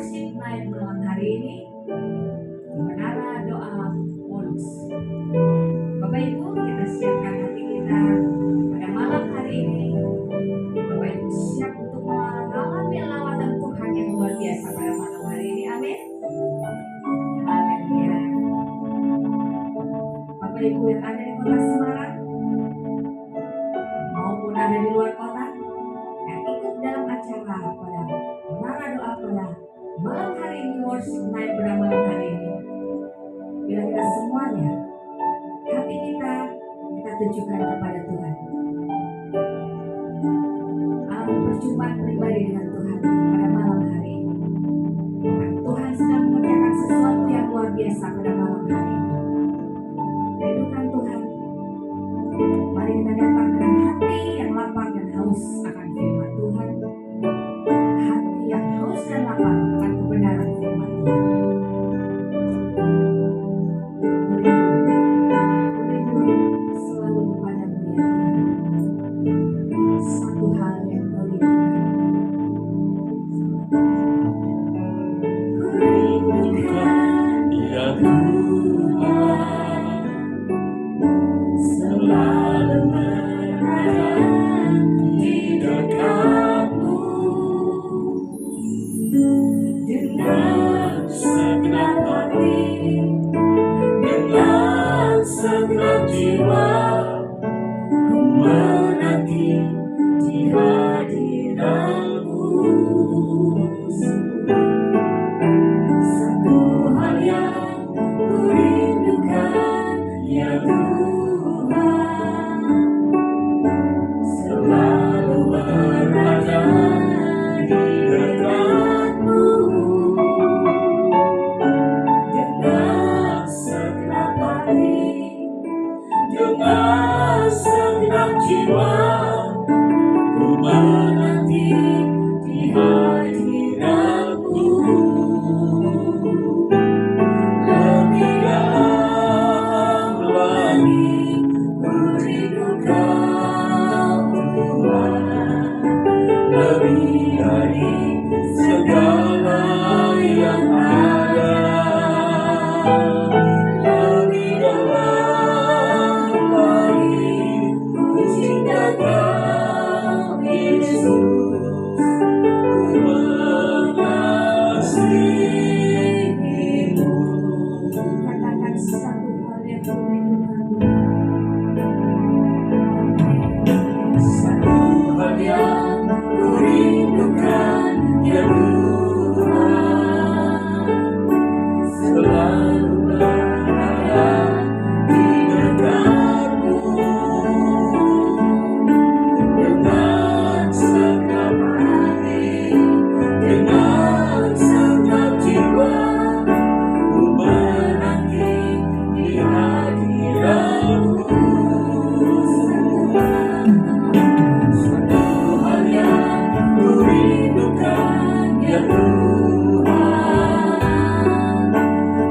worship night malam hari ini di Menara Doa Bonus. Bapak Ibu, kita siapkan hati kita pada malam hari ini. Bapak Ibu siap untuk mengalami lawatan Tuhan yang luar biasa pada malam hari ini. Amin. Haleluya. Bapak Ibu yang ada di kota Semarang maupun ada di luar kota yang ikut dalam acara pada Menara Doa pada malam hari ini, worship night pada malam hari ini, bila kita semuanya hati kita tujukan kepada Tuhan, alam perjumpaan pribadi dengan Tuhan pada malam hari ini. Tuhan sedang mengerjakan sesuatu yang luar biasa pada malam hari ini. Rindukan Tuhan. Mari kita datang dengan hati yang lapar dan haus akan firman Tuhan. Hati yang haus dan lapar akan kebenaran firman Tuhan. Merindu selalu kepadamu ya Tuhan. Satu hal yang kau rindukan. Ku rindukan ya Tuhan, selalu berada di dekatmu dengan segenap hati, dengan segenap jiwa. Ku menanti di hadiratmu. Satu hal yang ku rindukan ya Tuhan, selalu berada di dekatmu dengan segenap hati, dengan segenap jiwa. Ku menanti di hadiratmu. Lebih dalam lagi ku rindukan Tuhan, lebih dari segala yang ada. Lebih dalam lagi ku cinta Kau Yesus, ku mengasihimu. Katakan satu hal yang ku rindukan Tuhan. Satu hal yang ku rindukan ya Tuhan, selalu berada di dekatmu dengan segenap hati, dengan segenap jiwa. Ku menanti di hadiratmu. Satu hal yang ku rindukan ya Tuhan,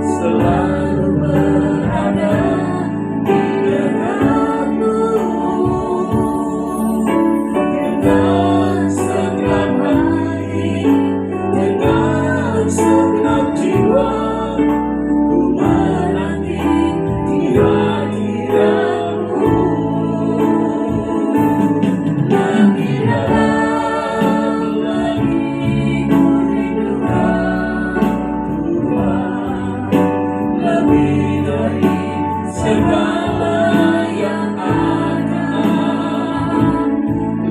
selalu berada di dekatmu dengan segenap hati, dengan segenap jiwa. Ku menanti di hadiratmu. Lebih dalam lagi ku rindukan Tuhan, lebih dari segala yang ada.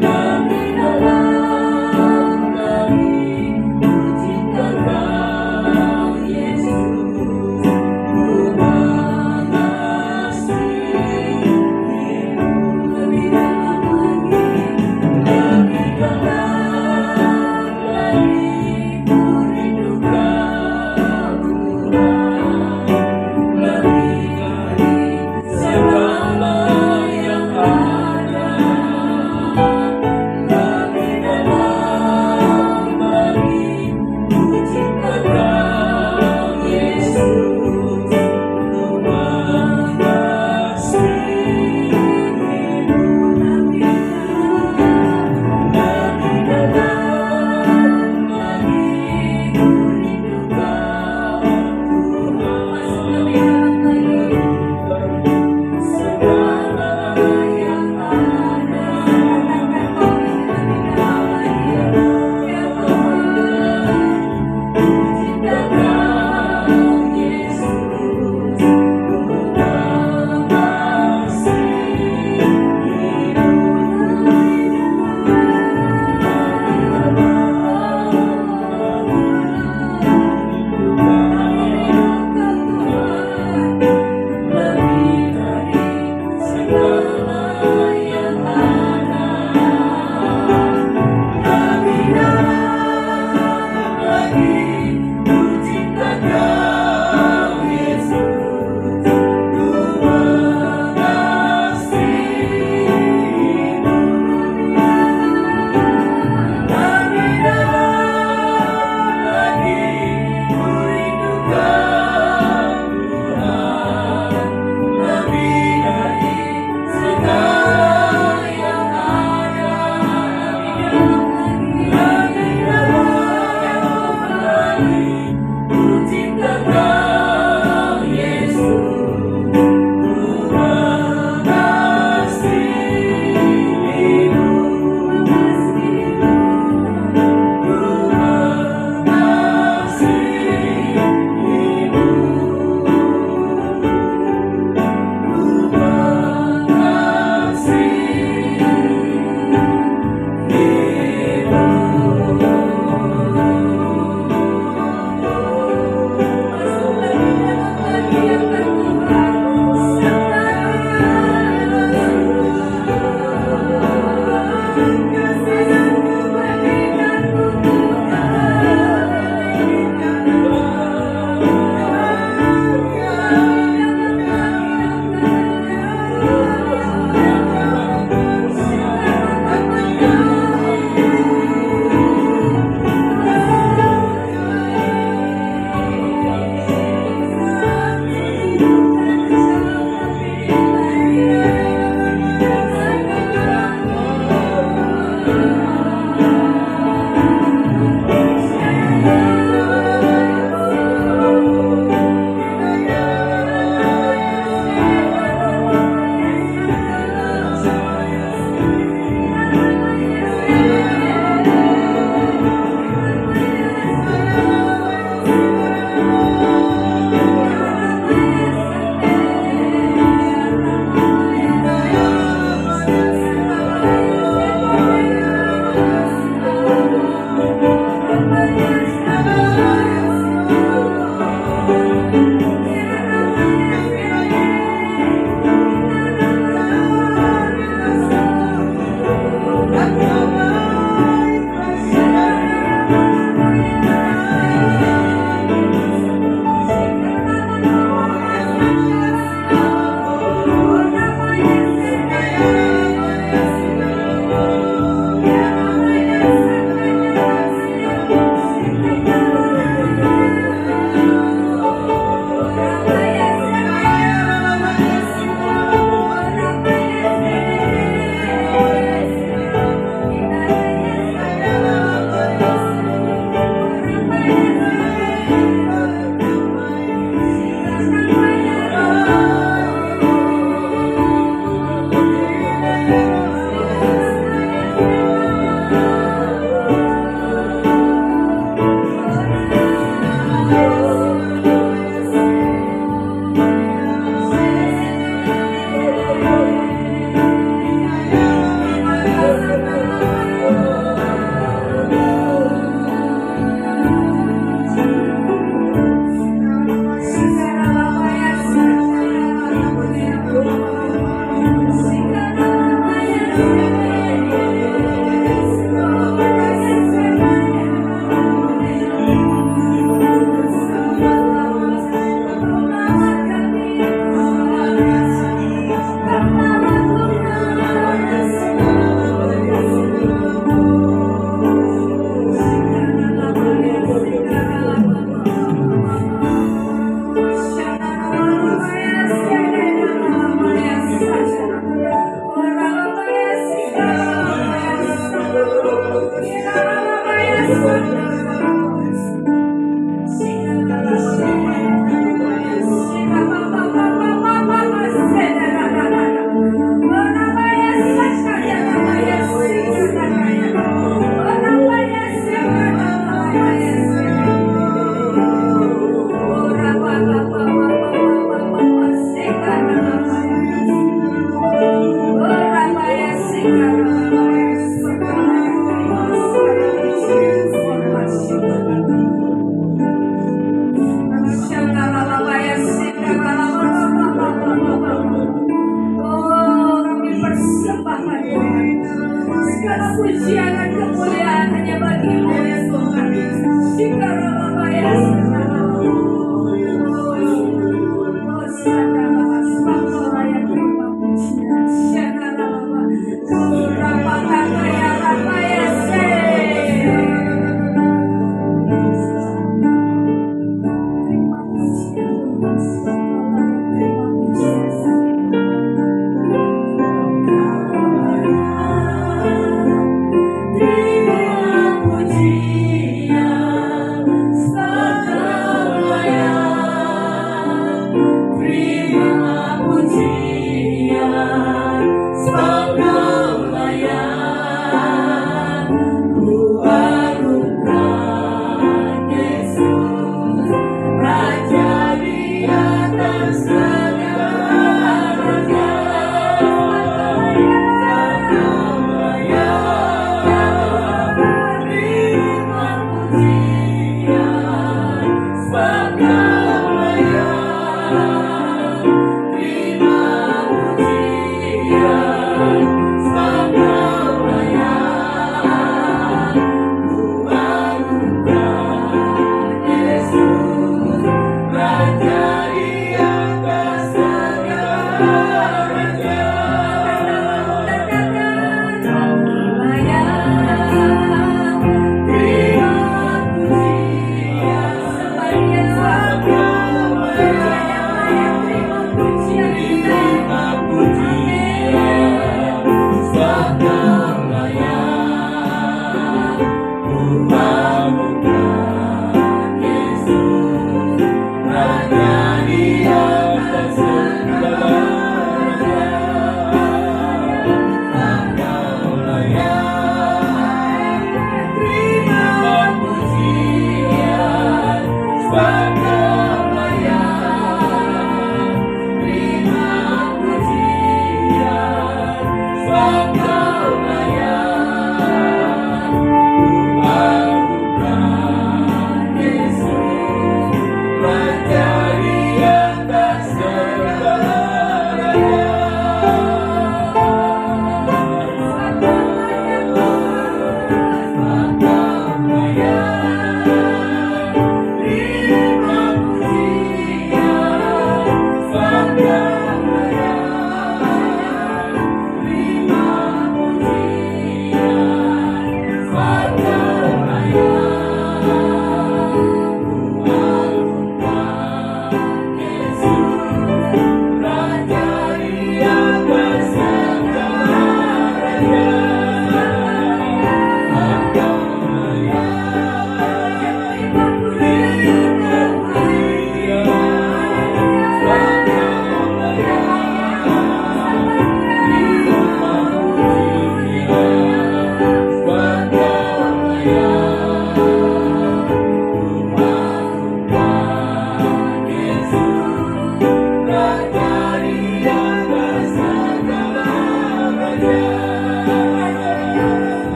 Lebih dalam lagi ku cinta Kau Yesus, Yesus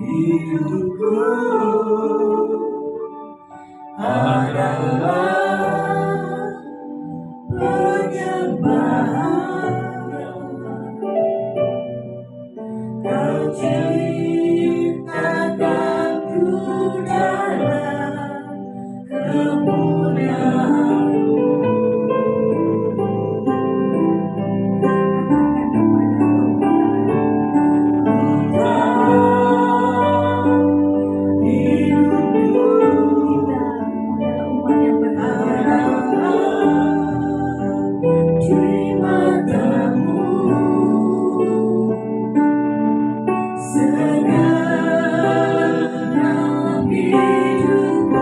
Hidupku adalah penyembahan. Kau ciptakanku dalam kemuliaan-Mu. Segala hidupku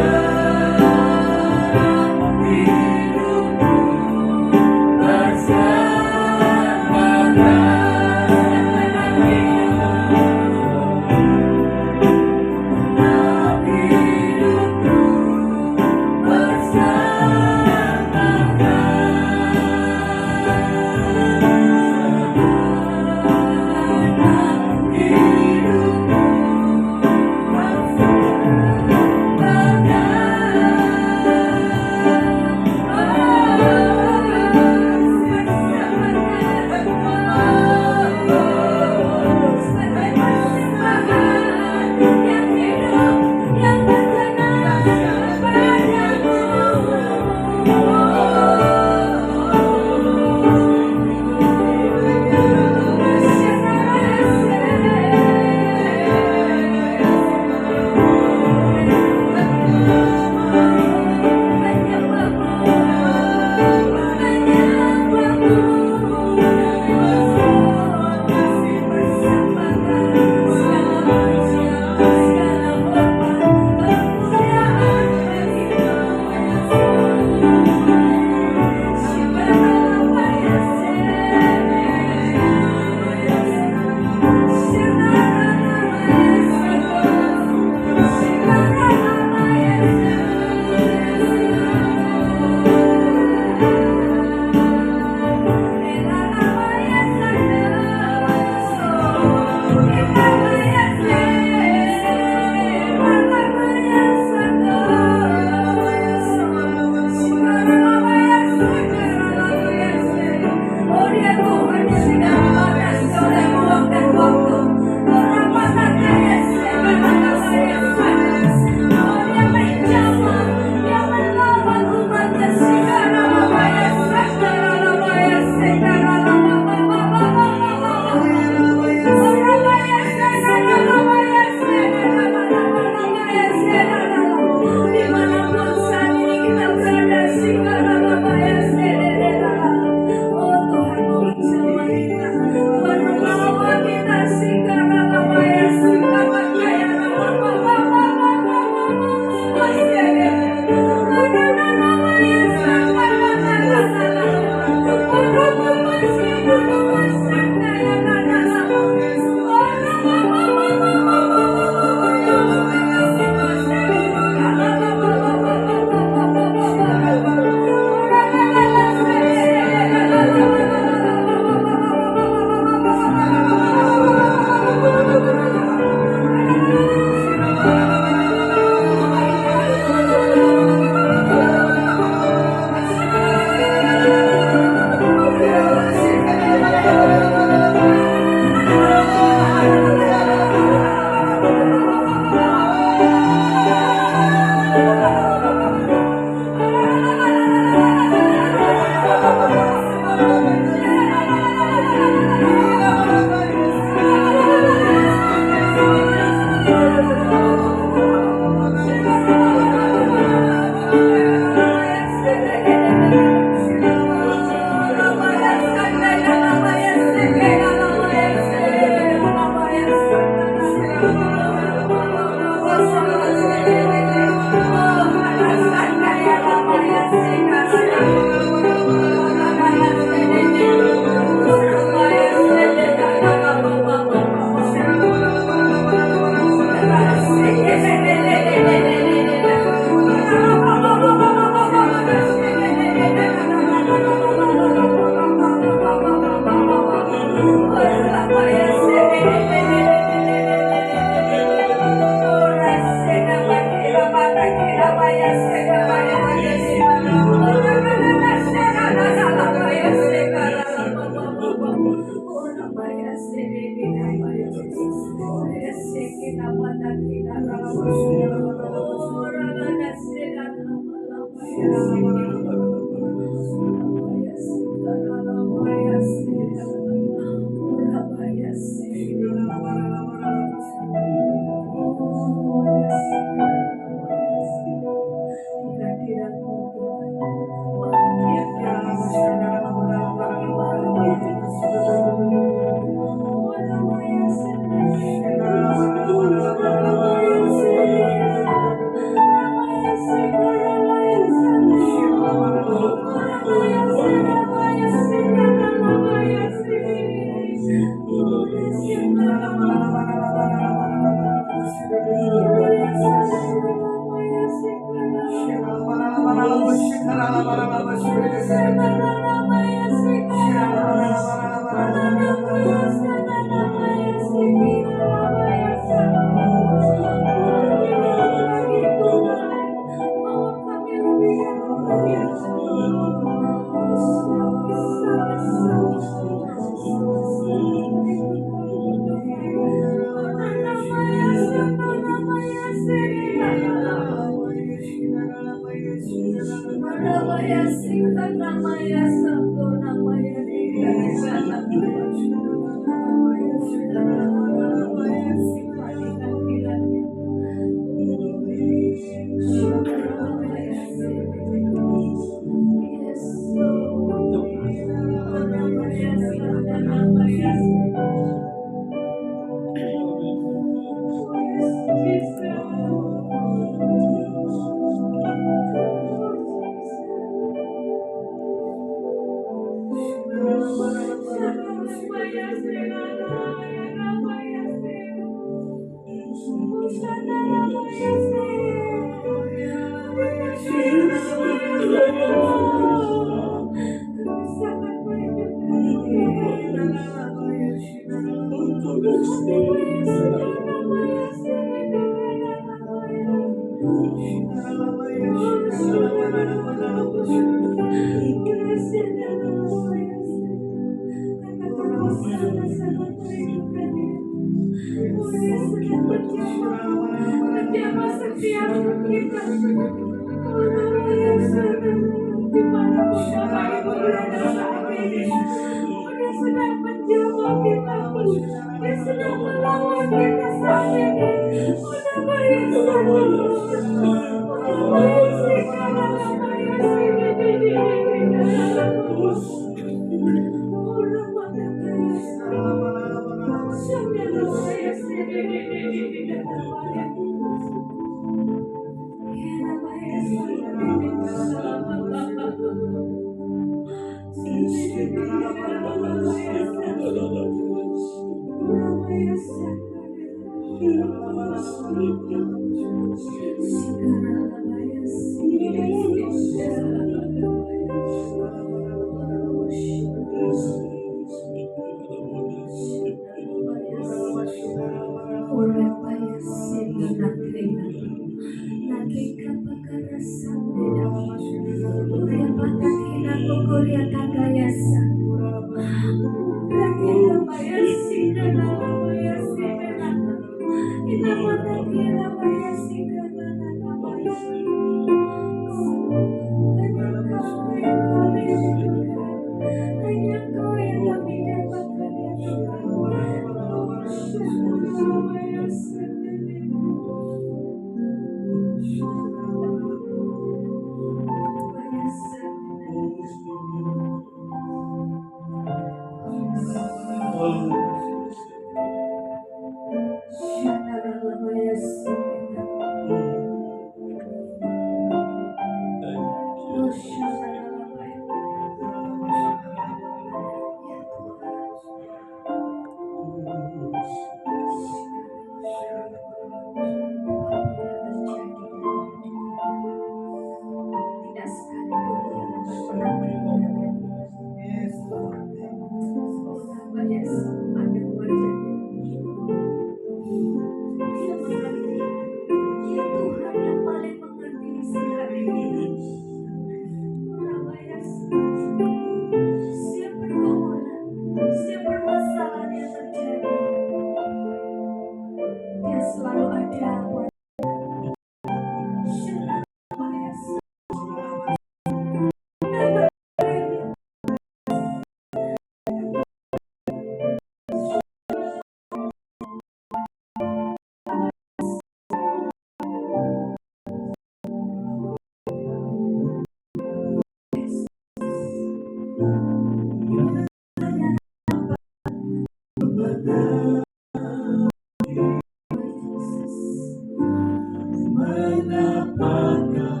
Mengapakah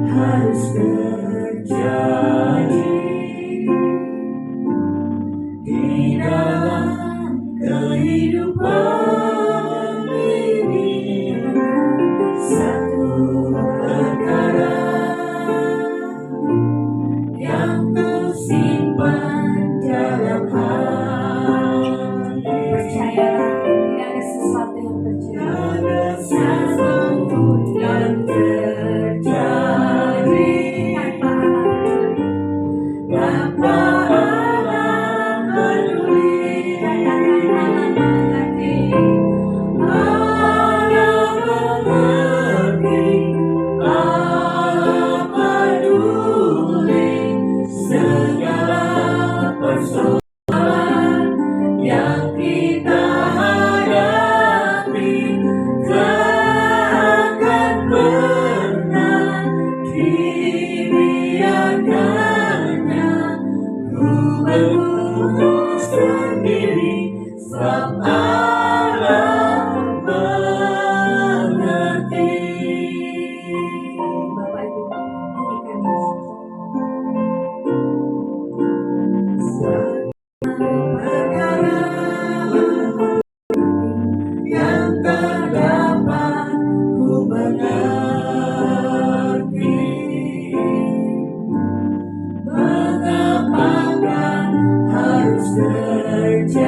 harus terjadi di dalam kehidupan ini? Satu perkara yang kusimpan dalam hati. Percayalah, tidak ada sesuatu yang terjadi. Ada sesuatu yang terjadi Tanpa tanpa Allah peduli. Allah mengerti, Allah peduli segala persoalan yang kita hadapi. Takkan pernah dibiarkannya ku berlutut sendiri, sebab Allah mengerti. Bapak Ibu, nyanyikan Yesus. Perkara yang tak dapat ku mengerti, mengapakah harus terjadi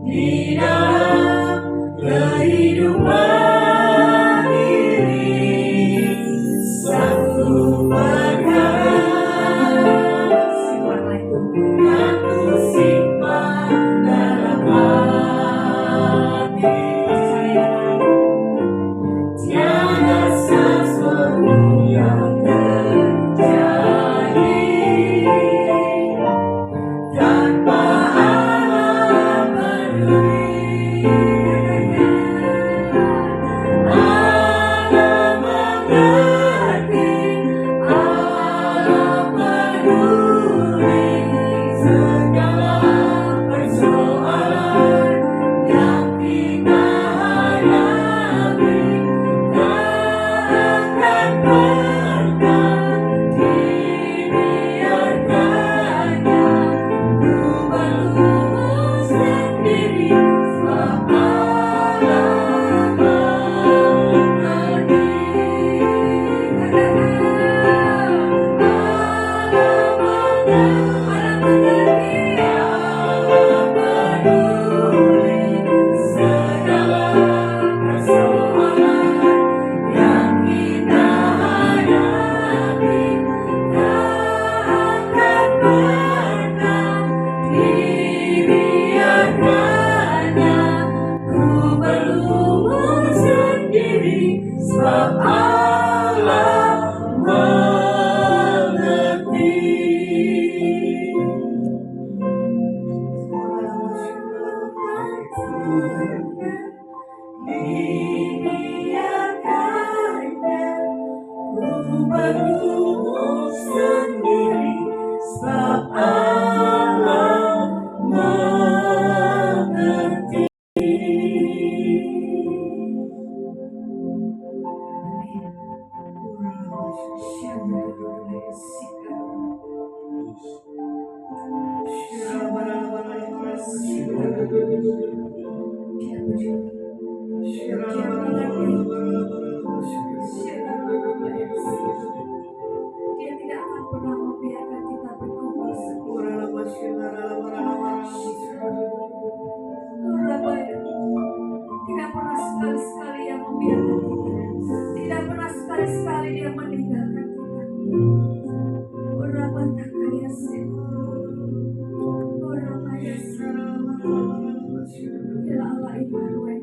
di dalam kehidupan ini? Satu perkara Simpanlah itu. yang kusimpan dalam hati. Tiada sesuatu yang terjadi tanpa Allah peduli. Allah mengerti, Allah peduli segala persoalan yang kita hadapi. Takkan pernah dibiarkannya ku berlutut sendiri, sebab Allah mengerti. Allah peduli segala persoalan yang kita hadapi. Takkan pernah dibiarkannya ku berlutut sendiri, sebab Allah mengerti. Dibiarkannya ku berlutut sendiri, sebab Allah mengerti. Dia peduli. Dia tidak akan pernah membiarkan kita berkumpul sendiri. Tidak pernah sekali-sekali yang membiarkan kita. Tidak pernah sekali-sekali dia meninggalkan kita. Bila Allah Immanuel,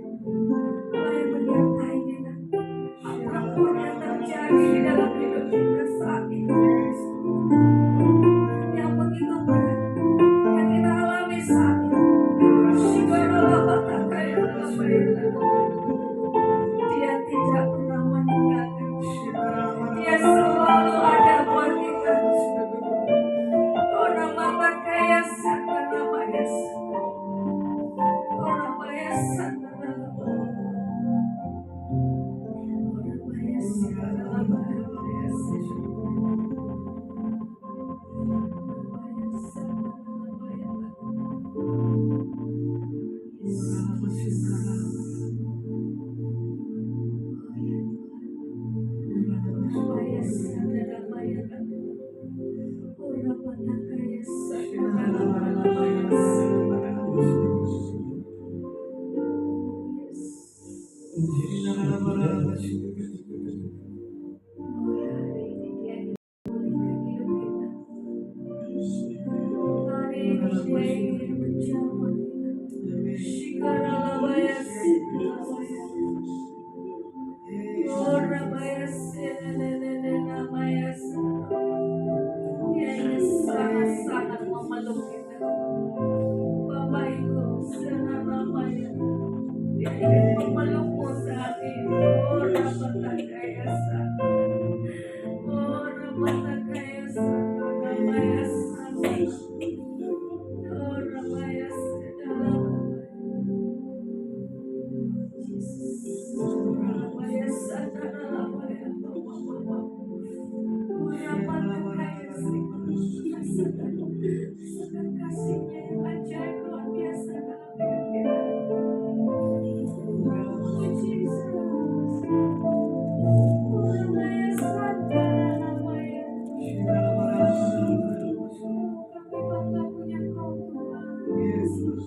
Sangat memeluk kita. Bapak Ibu, senamanya. Dia ingin memelukmu saat ini. Oh, Rapatakayasa. Oh, Rapatakayasa. Ramayasa. Oh, Ramayasa. Ramayasa. Ramayasa. Oh, Rapatakayasa. Sedang kasihnya yang ajaib luar biasa dalam hidup kita. Oh, Jesus. Oh, Ramayasa. Ramayasa. Kami bangga punya Kau Tuhan. Yesus.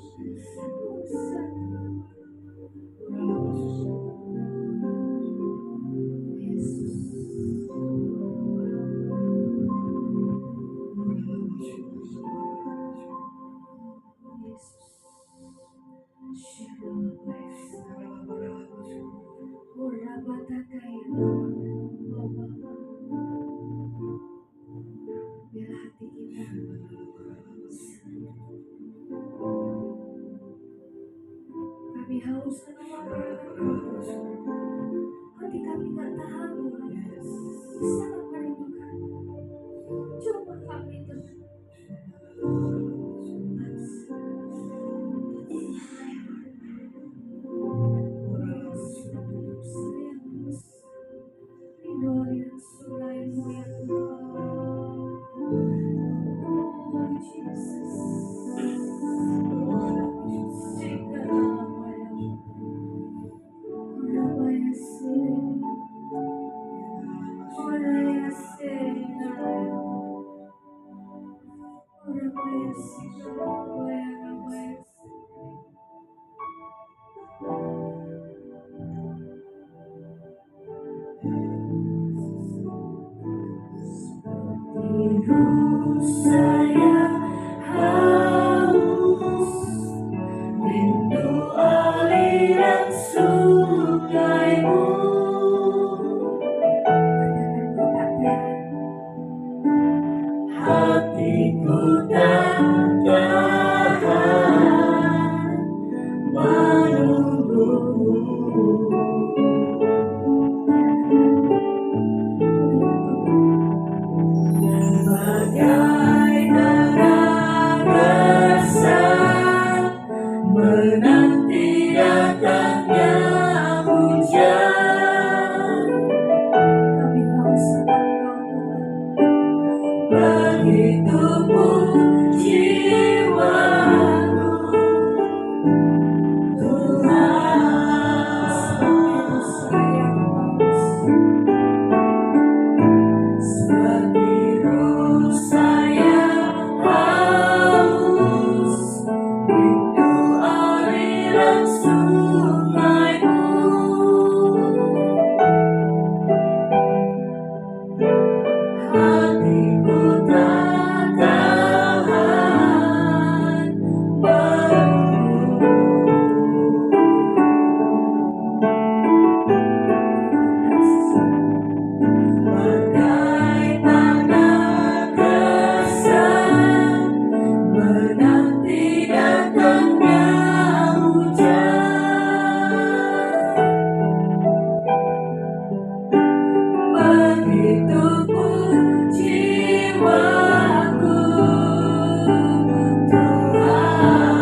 Biar hati kita kami haus karena hati kami gak tahan Tuhan. Sangat merindukan. Coba kami terus. Saya haus rindu aliran sungaimu. Hatiku tak tahan menunggumu. Bagaimana resah menanti datangnya hujan. Kami haus Engkau Tuhan. Begitupun jiwaku Tuhan. Seperti rusa yang haus rindu aliran sungaimu. Hatiku tak tahan menunggu. Bagai tanah gersang menanti datangnya hujan. Begitupun jiwaku Tuhan.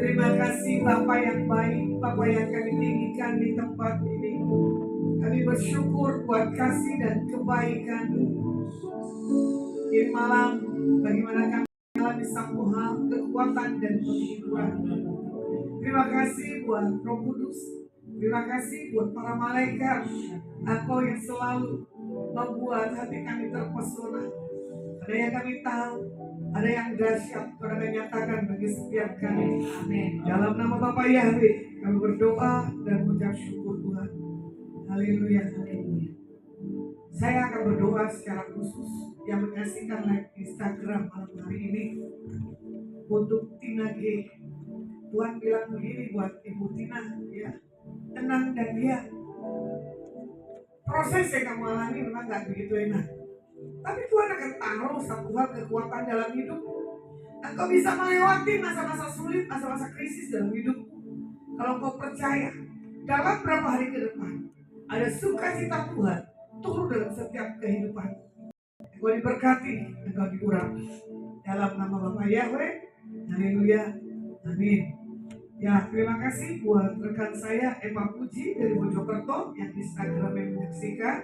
Terima kasih Bapak yang baik, Bapak yang kami tinggikan di tempat ini. Kami bersyukur buat kasih dan kebaikan di malam. Bagaimana kami mengalami satu hal, kekuatan dan penghiburan. Terima kasih buat Roh Kudus. Terima kasih buat para malaikat. Engkau yang selalu membuat hati kami terpesona. Ada yang kami tahu, ada yang dahsyat Tuhan akan nyatakan bagi setiap kami. Amin. Dalam nama Bapa Yahweh, kami berdoa dan mengucap syukur Tuhan. Haleluya. Haleluya. Saya akan berdoa secara khusus yang menyaksikan live Instagram malam hari ini untuk Tina G. Tuhan bilang begini buat Ibu Tina, ya, tenang dan diam. Proses yang kamu alami memang gak begitu enak, tapi Tuhan akan taruh satu hal kekuatan dalam hidup. Engkau bisa melewati masa-masa sulit, masa-masa krisis dalam hidup. Kalau kau percaya, dalam beberapa hari ke depan, ada sukacita Tuhan turun dalam setiap kehidupan. Engkau diberkati, engkau diurapi. Dalam nama Bapa Yahweh, haleluya, amin. Ya, terima kasih buat rekan saya Eva Puji dari Mojokerto yang Instagram yang menyaksikan,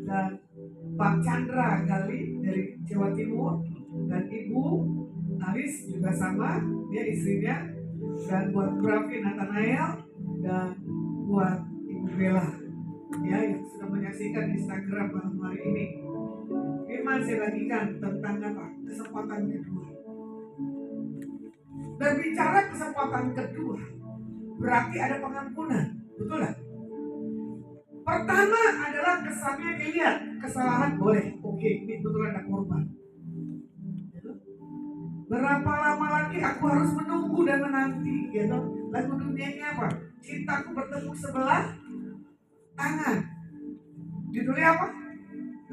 dan Pak Chandra Gali dari Jawa Timur, dan Ibu Aris juga sama, dia istrinya, dan buat Raffi Nathanael, dan buat Ibu Bella, ya, yang sudah menyaksikan Instagram malam hari ini. Firman saya bagikan tentang apa? Kesempatan kedua. Berbicara kesempatan kedua berarti ada pengampunan, betul lah. Pertama adalah kesannya dilihat, kesalahan boleh, oke, ini betul ada korban. Berapa lama lagi aku harus menunggu dan menanti, gitu. Lagu dunianya apa? Cintaku bertepuk sebelah tangan. Judulnya apa?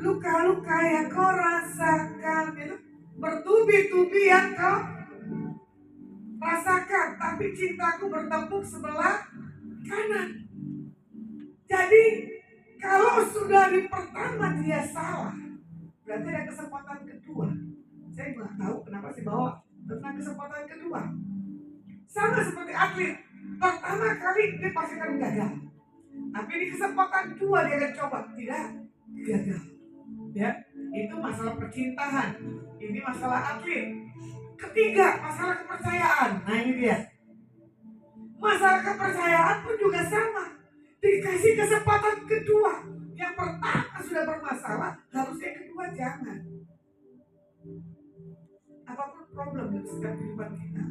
Luka-luka yang kau rasakan, gitu. Bertubi-tubi yang kau rasakan, tapi cintaku bertepuk sebelah kanan. Jadi kalau sudah di pertama dia salah, berarti ada kesempatan kedua. Saya nggak tahu kenapa sih bawa tentang kesempatan kedua. Sama seperti atlet, pertama kali dia pasti akan gagal, tapi di kesempatan kedua dia akan coba, tidak gagal. Ya, itu masalah percintaan. Ini masalah atlet. Ketiga, masalah kepercayaan. Nah ini dia. Masalah kepercayaan pun juga sama. Dikasih kesempatan kedua. Yang pertama sudah bermasalah, harusnya yang kedua jangan. Apapun problem dalam setiap kehidupan kita,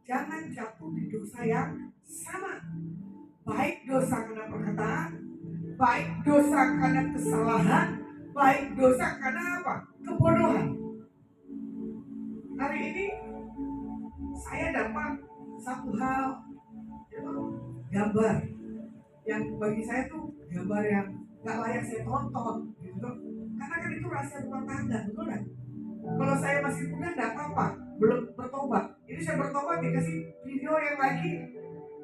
jangan jatuh di dosa yang sama. Baik dosa karena perkataan, baik dosa karena kesalahan, baik dosa karena apa? Kebodohan. Hari ini saya dapat satu hal, gambar yang bagi saya tuh gambar yang gak layak saya tonton, gitu. Karena kan itu rahasia rumah tangga, betul kan? Kalau saya masih muda gak apa-apa, belum bertobat. Ini saya bertobat dikasih video yang lagi,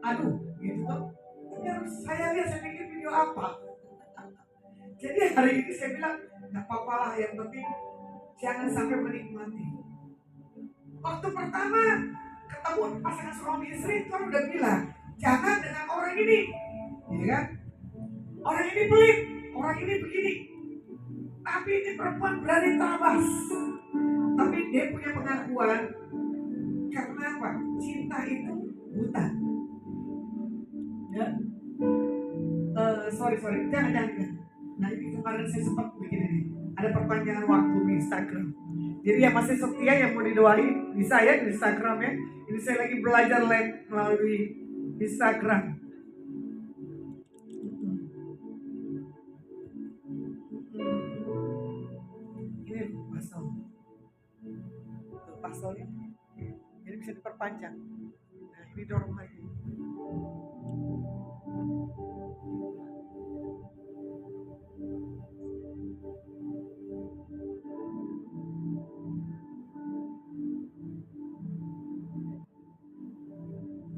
aduh, gitu. Tapi harus saya lihat, saya pikir video apa. Jadi hari ini saya bilang gak apa-apa lah, yang penting jangan sampai menikmati. Waktu pertama ketemu pasangan suami istri, Tuhan udah bilang jangan dengan orang ini, ya kan? Orang ini pelit, orang ini begini. Tapi ini perempuan berani tabas. Tapi dia punya pengakuan. Karena apa? Cinta itu buta. Ya. Sorry, jangan. Nah ini kemarin saya sempat begini nih, ada perpanjangan waktu di Instagram. Jadi yang masih setia yang mau didoain bisa ya di Instagram ya. Ini saya lagi belajar live melalui Instagram. Ini pasal, pasalnya, jadi bisa diperpanjang. Nah ini dorong lagi.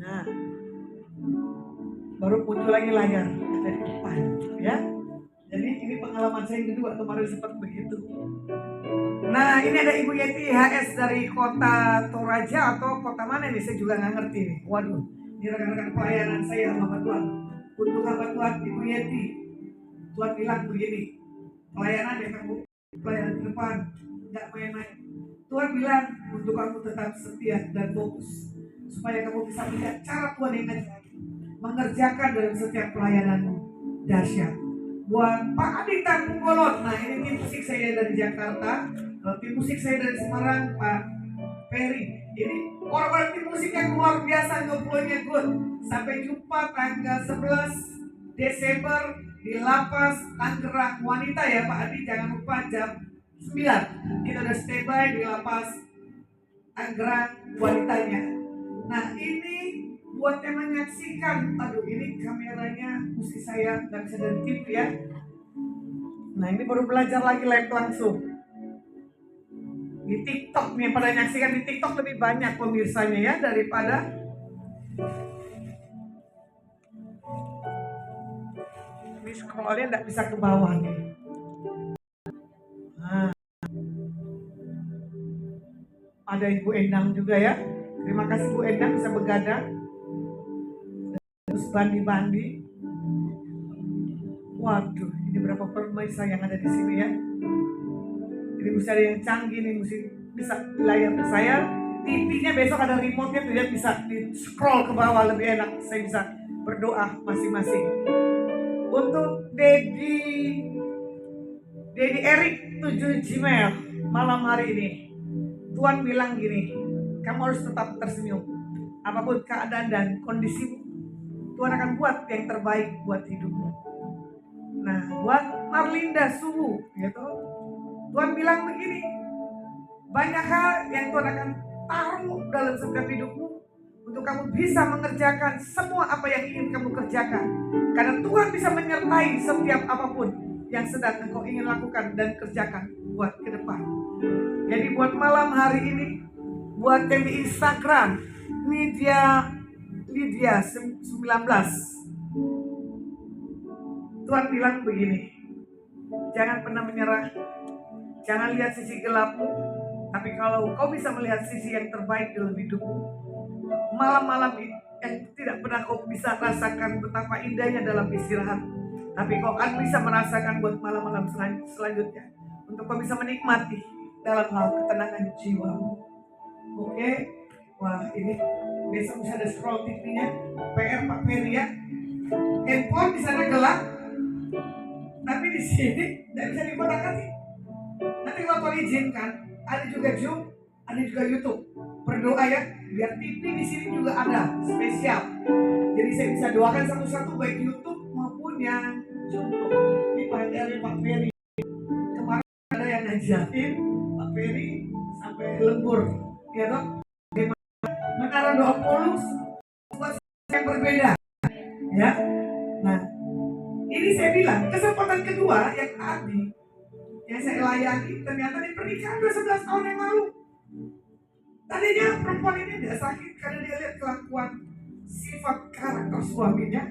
Nah, baru muncul lagi layar dari depan, ya. Jadi ini pengalaman saya yang kedua, kemarin sempat begitu. Nah, ini ada Ibu Yeti HS dari kota Toraja atau kota mana nih? Saya juga nggak ngerti nih. Waduh, ini rekan-rekan pelayanan saya sama Tuhan. Untuk hamba Tuhan Ibu Yeti, Tuhan bilang begini, pelayanan ya kamu, pelayanan ke depan, nggak main-main. Tuhan bilang untuk kamu tetap setia dan fokus, supaya kamu bisa melihat cara Tuhan yang ajaib mengerjakan dalam setiap pelayananmu. Dahsyat. Buat Pak Adi Tanggunggolot, nah ini tim musik saya dari Jakarta. Kalau tim musik saya dari Semarang, Pak Ferry. Ini orang-orang tim musik yang luar biasa, ngeploynya good. Sampai jumpa tanggal 11 Desember di Lapas Tangerang Wanita ya Pak Adi, jangan lupa jam 9. Kita udah standby di Lapas Tangerang Wanitanya. Nah ini buat yang menyaksikan, aduh ini kameranya mesti saya nggak bisa dari TV ya. Nah ini baru belajar lagi live langsung di TikTok nih, pada nyaksikan di TikTok lebih banyak pemirsanya ya daripada ini scrollnya nggak bisa ke bawah nih. Nah, ada Ibu Endang juga ya. Terima kasih Bu Endang bisa begadang. Terus bandi-bandi. Waduh, ini berapa pemirsa yang ada di sini ya. Ini mesti ada yang canggih nih, mesti bisa layar ke saya. TV-nya besok ada remote-nya tuh ya, bisa di scroll ke bawah lebih enak. Saya bisa berdoa masing-masing. Untuk Dedi Erik 7 Gmail malam hari ini. Tuhan bilang gini, kamu harus tetap tersenyum. Apapun keadaan dan kondisimu, Tuhan akan buat yang terbaik buat hidupmu. Nah, buat Marlinda Suhu, gitu. Tuhan bilang begini, banyak hal yang Tuhan akan taruh dalam setiap hidupmu untuk kamu bisa mengerjakan semua apa yang ingin kamu kerjakan. Karena Tuhan bisa menyertai setiap apapun yang sedang engkau ingin lakukan dan kerjakan buat ke depan. Jadi buat malam hari ini, buat yang di Instagram, Lydia 19, Tuhan bilang begini, jangan pernah menyerah, jangan lihat sisi gelapmu, tapi kalau kau bisa melihat sisi yang terbaik dalam hidupmu, malam-malam yang tidak pernah kau bisa rasakan betapa indahnya dalam istirahat, tapi kau akan bisa merasakan buat malam-malam selanjutnya, untuk kau bisa menikmati dalam hal ketenangan jiwamu. Oke, wah ini besok bisa ada scroll TV-nya, PR Pak Ferry ya. Handphone di sana gelap, tapi di sini tidak bisa dikotak-atik. Nanti kalau Tuhan izinkan, ada juga Zoom, ada juga YouTube. Berdoa ya, biar TV di sini juga ada spesial. Jadi saya bisa doakan satu-satu baik YouTube maupun yang Zoom. Ini dari Pak Ferry. Kemarin ada yang ngajarin Pak Ferry sampai lembur, ya toh. Menara 20 yang berbeda, ya. Nah, ini saya bilang kesempatan kedua yang Adi yang saya layani ternyata di pernikahan 11 tahun yang lalu. Tadinya perempuan ini tidak sakit karena dia lihat kelakuan sifat karakter suaminya.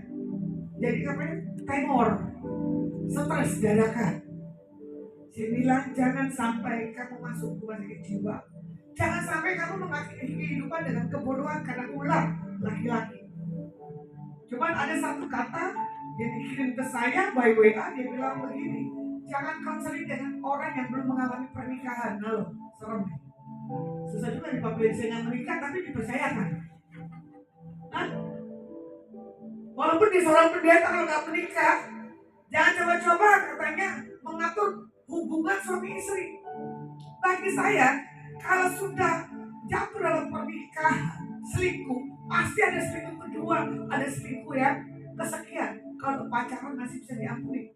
Jadi katanya tenor, stres dadakan. Saya bilang jangan sampai kamu masuk rumah sakit jiwa. Jangan sampai kamu mengakhiri kehidupan dengan kebodohan karena ulah laki-laki. Cuman ada satu kata yang dikirim ke saya by WA, dia bilang begini, jangan konseling dengan orang yang belum mengalami pernikahan. Loh, serem nih. Susah juga nih Pak Ferry, saya menikah tapi dipercayakan. Hah? Walaupun dia seorang pendeta kalau nggak menikah, Jangan coba-coba katanya mengatur hubungan suami istri. Bagi saya, kalau sudah jatuh dalam pernikahan, selingkuh, pasti ada selingkuh kedua, ada selingkuh yang kesekian. Kalau pacaran masih bisa diampuni.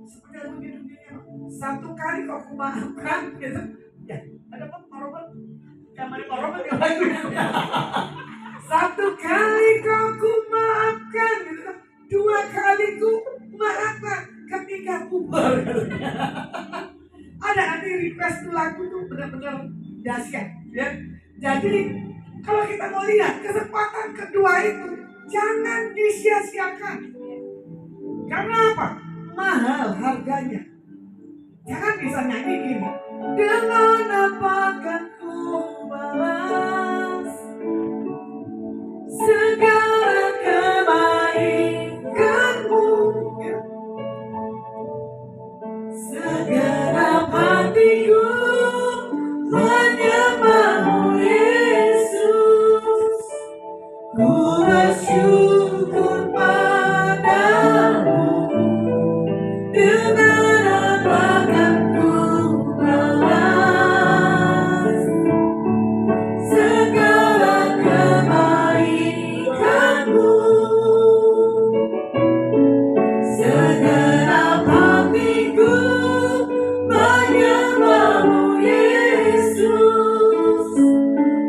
Seperti lagu judulnya, satu kali kau kumaafkan, gitu. Ya, ada apa Pak Robert? Kamar Pak Robert yang lagu. Satu kali kau kumaafkan, gitu. Dua kali ku maafkan, ketiga bubar. Ada nanti request tuh lagu tuh benar-benar dahsyat, ya. Jadi kalau kita mau lihat kesempatan kedua itu jangan disia-siakan. Karena apa? Mahal harganya. Jangan bisa nyanyi gini. Dengan apa akan ku balas segala kebaikanmu, ya. Segenap hatiku menyembahmu Yesus. Ku bersyukur padamu. Dengan apa akan ku balas segala kebaikanmu. Segenap hatiku menyembahmu Yesus.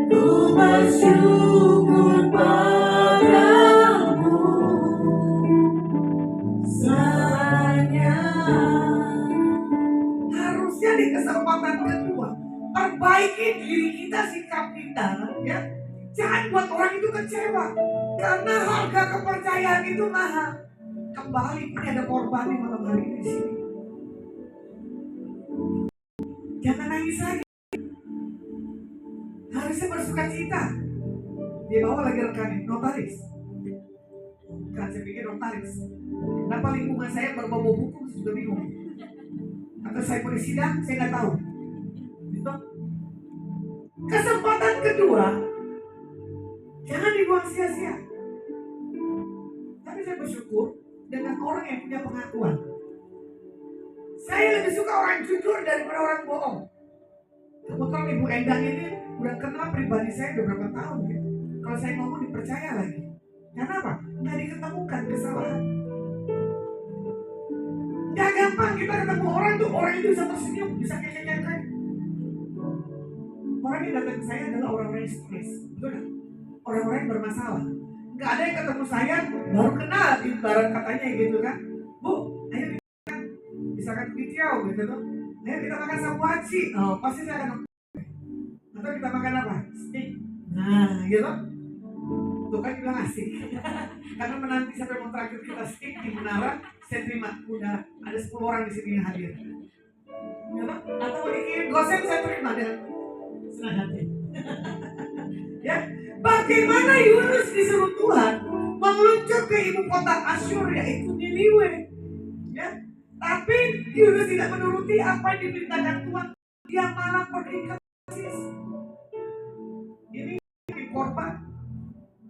Ku bersyukur padamu selamanya. Harusnya di kesempatan kedua perbaiki diri kita, sikap kita, ya. Jangan buat orang itu kecewa, karena harga kepercayaan itu mahal. Kembali ini ada korban di malam hari ini di sini. Jangan nangis lagi. Harusnya bersuka cita. Di bawah lagi rekanin notaris. Bukan, saya pikir notaris. Kenapa lingkungan saya berbau hukum sudah bingung. Atau saya boleh sidang, saya nggak tahu. Gitu. Kesempatan kedua, jangan dibuang sia-sia. Tapi saya bersyukur dengan orang yang punya pengakuan. Saya lebih suka orang jujur daripada orang bohong. Kebetulan Ibu Endang ini udah kenal pribadi saya udah berapa tahun, gitu. Kalau saya ngomong dipercaya lagi. Kenapa? Nggak diketemukan kesalahan. Nggak gampang kita ketemu orang tuh, orang itu bisa tersenyum, bisa kekek-kekek. Orang yang datang ke saya adalah orang-orang yang stres, betul nggak? Orang-orang yang bermasalah. Nggak ada yang ketemu saya baru kenal, ibarat katanya gitu kan. Bu, ayo kita misalkan kiciau gitu tuh. Ayo kita makan sabu aci. Oh, pasti saya akan. Atau kita makan apa? Steak. Nah, gitu. Tuh kan bilang asik. Karena menanti sampai mau terakhir kita steak di menara, saya terima. Udah ada 10 orang di sini yang hadir. Gitu? Atau mau dikirim gosen, saya terima dengan senang hati. Ya, bagaimana Yunus disuruh Tuhan meluncur ke ibu kota Asyur, yaitu Niniwe. Ya, tapi Yunus tidak menuruti apa yang diperintahkan Tuhan. Dia malah pergi ke Tarsis. Ini korban.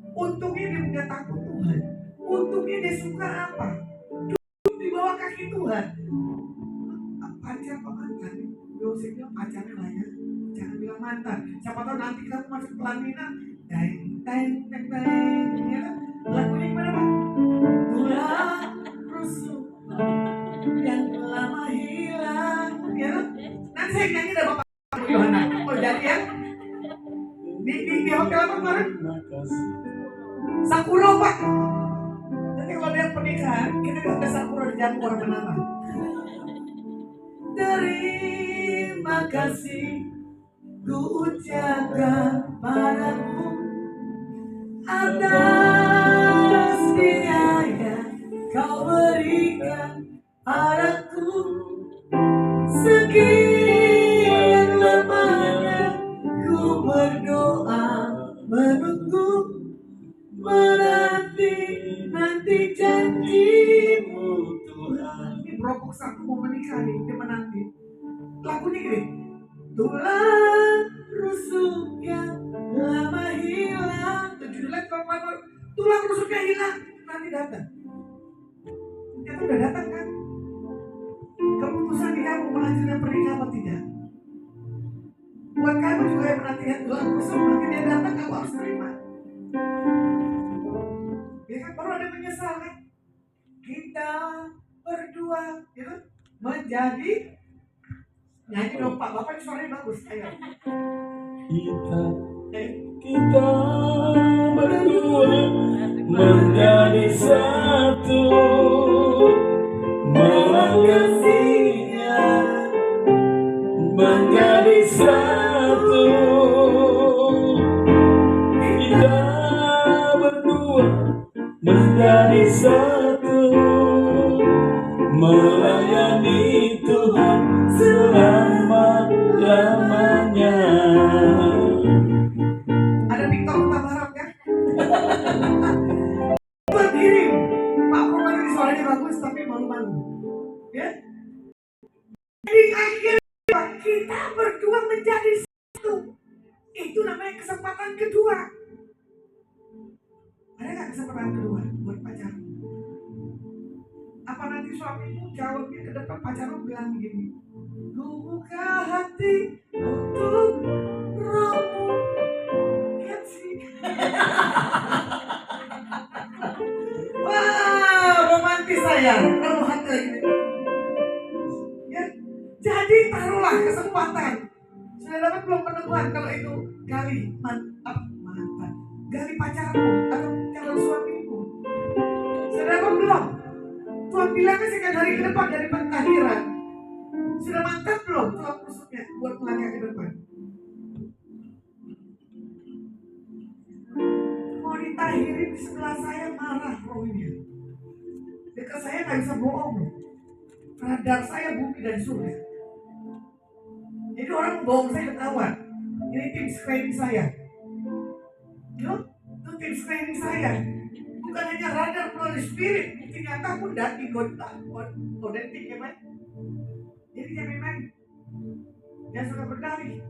Untungnya dia punya takut Tuhan. Untungnya dia suka apa? Duduk di bawah kaki Tuhan. Pacar apa mantan? Yosef bilang pacarnya lah ya. Jangan bilang mantan. Siapa tahu nanti kamu masuk pelaminan. Teng teng teng teng. Ya kan? Lagunya gimana Pak? Tulang rusuk yang lama hilang. Ya kan? Nanti saya nyanyi dari Bapak Yohana. Oh jadi ya? Di hotel apa kemarin? Sakura Pak. Nanti kalau dia pernikahan, kita ke Sakura di Jakarta Menara. Terima kasih ku ucapkan padamu atas biaya kau berikan padaku. Sekian lamanya ku berdoa menunggu, menanti janjimu Tuhan. Ini Brokok satu mau menikah nih, dia menanti. Lagunya gini. Tulang rusuk yang lama hilang. Judulnya tulang rusuknya hilang. Nanti datang. Ternyata udah datang kan? latihan Tuhan khusus, makin dia datang kamu harus terima. Ya kan, baru ada menyesal kan? Kita berdua gitu menjadi nyanyi dong Pak, Bapak ini suaranya bagus. Ayo. Kita berdua menjadi satu, mengasihinya menjadi satu. Kita berdua menjadi satu, melayani Tuhan selama-lamanya. Ada Victor Tabarak kan? Tuhan kirim Pak Proman ini suaranya bagus tapi malu-malu. Ya? Jadi akhirnya kita berdua menjadi satu. Itu namanya kesempatan kedua. Ada nggak kesempatan kedua buat pacarmu? Apa nanti suamimu jawabnya ke depan pacarmu bilang begini, ku buka hati untuk rohmu. Lihat sih. Wah, romantis saya. Taruh hati lagi. Ya, jadi taruhlah kesempatan. Sudah dapat belum penemuan kalau itu gali mantan, gali pacarmu atau calon suamimu? Sudah dapat belum? Tuhan bilang sekian hari ke depan dari pentahiran. Sudah mantap belum Tuhan maksudnya buat melangkah ke depan? Mau ditahirin di sebelah saya marah rohnya. Dekat saya nggak bisa bohong. Radar saya bumi dan surga. Jadi orang bohong saya ketahuan. Ini tim screening saya. Itu tim screening saya. Bukan hanya radar melalui spirit, bukti nyata pun dati kodetik ya Pak. Jadi jangan main-main. Yang suka berdalih.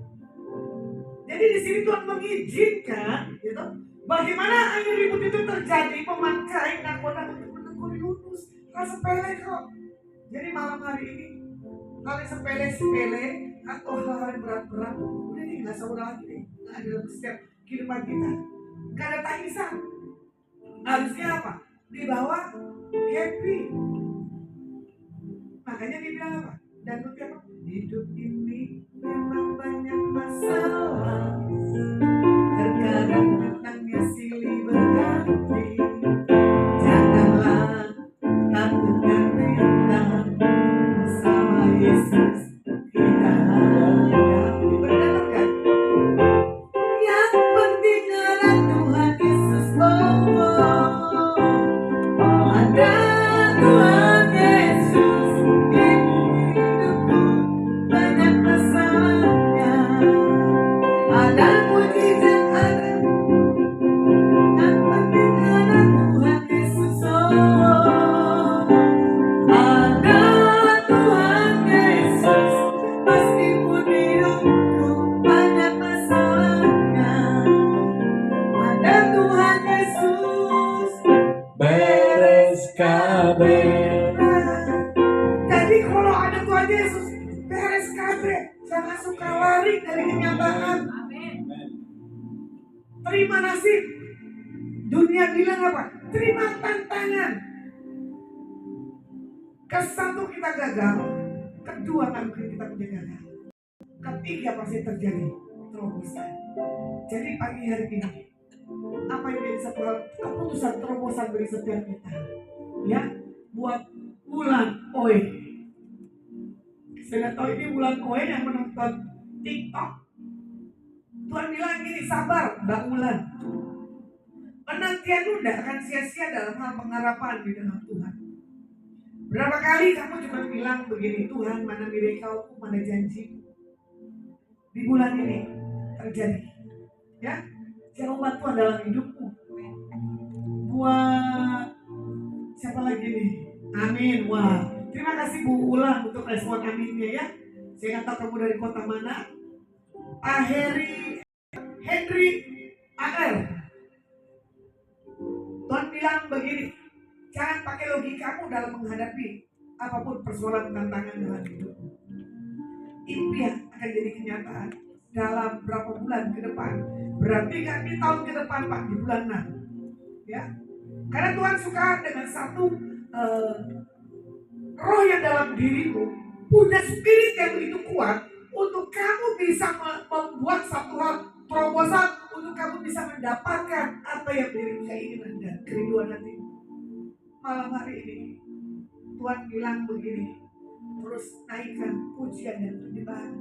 Jadi di sini Tuhan mengizinkan, gitu. Bagaimana akhir ribut itu terjadi, memakai nakoda untuk menegur Yunus. Hal sepele kok. Jadi malam hari ini hal yang sepele atau hal-hal yang berat-berat, udah nih nggak usah lagi nih. Nggak ada dalam setiap kehidupan kita. Nggak ada tangisan. Harusnya apa? Dibawa happy. Makanya dia bilang apa? Dan apa? Hidup ini memang banyak masalah. Terkadang datangnya silih berganti. Janganlah takut dan riang. Bersama Yesus kita hadapi. Berdengarkan? Yang penting ada Tuhan Yesus. Ada Tuhan Yesus di hidupku, banyak masalahnya. Ada mujizat ada, yang penting ada Tuhan Yesus. Ada Tuhan Yesus, meskipun hidupku banyak masalahnya. Ada Tuhan Yesus, Beres kabeh. jadi kalau ada Tuhan Yesus, beres kabeh. Jangan suka lari dari kenyataan. Terima nasib. Dunia bilang apa? Terima tantangan. Kesatu kita gagal, kedua kan kita punya gagal, ketiga pasti terjadi terobosan. Jadi pagi hari ini, apa yang menjadi satu hal keputusan terobosan bagi setiap kita? Ya, buat bulan OE. Saya tahu ini bulan OE yang menonton TikTok. Tuhan bilang gini, sabar Mbak Ulan. Penantianmu tidak akan sia-sia dalam hal pengharapan di dalam Tuhan. Berapa kali kamu cuma bilang begini, Tuhan mana miracle, mana janji. Di bulan ini terjadi. Ya, jawaban Tuhan dalam hidupmu. Buat siapa lagi nih? Amin. Wah, terima kasih Bu Ulan untuk respon aminnya ya. Saya nggak tahu kamu dari kota mana. Henry AR. Tuhan bilang begini, jangan pakai logikamu dalam menghadapi apapun persoalan tantangan dalam hidupmu. Impian akan jadi kenyataan dalam berapa bulan ke depan. Berarti kan di tahun ke depan Pak, di bulan 6. Ya. Karena Tuhan suka dengan satu roh yang dalam dirimu punya spirit yang begitu kuat untuk kamu bisa membuat satu hal terobosan, untuk kamu bisa mendapatkan apa yang menjadi keinginan dan kerinduan hati. Malam hari ini Tuhan bilang begini, terus naikkan pujian dan penyembahan,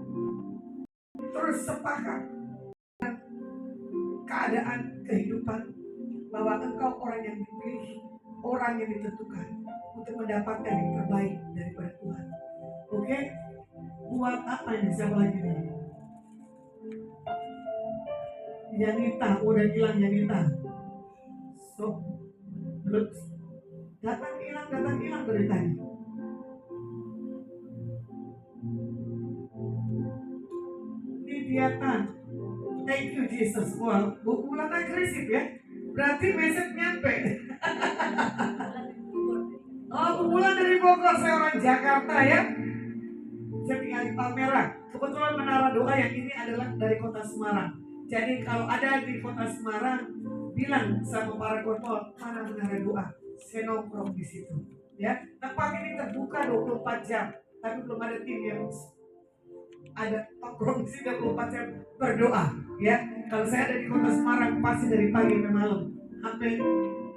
terus sepakat keadaan kehidupan bahwa engkau orang yang dipilih, orang yang ditentukan untuk mendapatkan yang terbaik daripada Tuhan. Oke? Buat apa ini? Siapa lagi nih? Yanita, udah hilang Yanita. So, datang hilang dari tadi. Lidiatan, thank you Jesus. Wah, bulan agresif ya. Berarti message nyampe. Oh, bulan dari Bogor, saya orang Jakarta ya. Saya tinggal di Palmerah. Kebetulan menara doa yang ini adalah dari kota Semarang. Jadi kalau ada di kota Semarang, bilang sama para korpol, mana menara doa. Saya nongkrong di situ. Ya, tempat ini terbuka 24 jam, tapi belum ada tim yang ada nongkrong di sini 24 jam berdoa. Ya, kalau saya ada di kota Semarang pasti dari pagi sampai malam. Sampai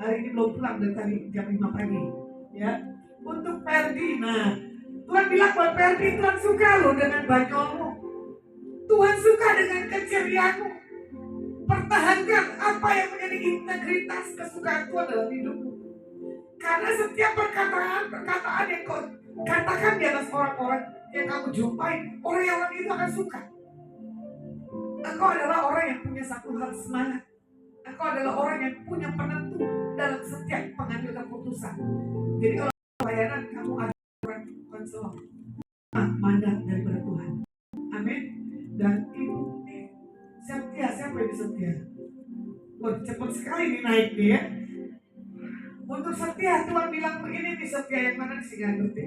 hari ini belum pulang dari tadi jam 5 pagi. Ya, untuk Ferdi, nah Tuhan bilang buat Ferdi, Tuhan suka loh dengan banyolmu. Tuhan suka dengan keceriamu. Pertahankan apa yang menjadi integritas kesukaan Tuhan dalam hidupmu. Karena setiap perkataan yang kau katakan di atas orang-orang yang kamu jumpai, orang-orang itu akan suka. Engkau adalah orang yang punya satu hal semangat. Engkau adalah orang yang punya penentu dalam setiap pengambil keputusan. Jadi kalau pelayanan kamu ada orang konselor, mandat daripada Tuhan. Amin. Dan ibu ini setia, siapa yang setia? Wah, cepat sekali nih naik nih ya. Untuk setia, Tuhan bilang begini nih, setia yang mana sih nggak ngerti.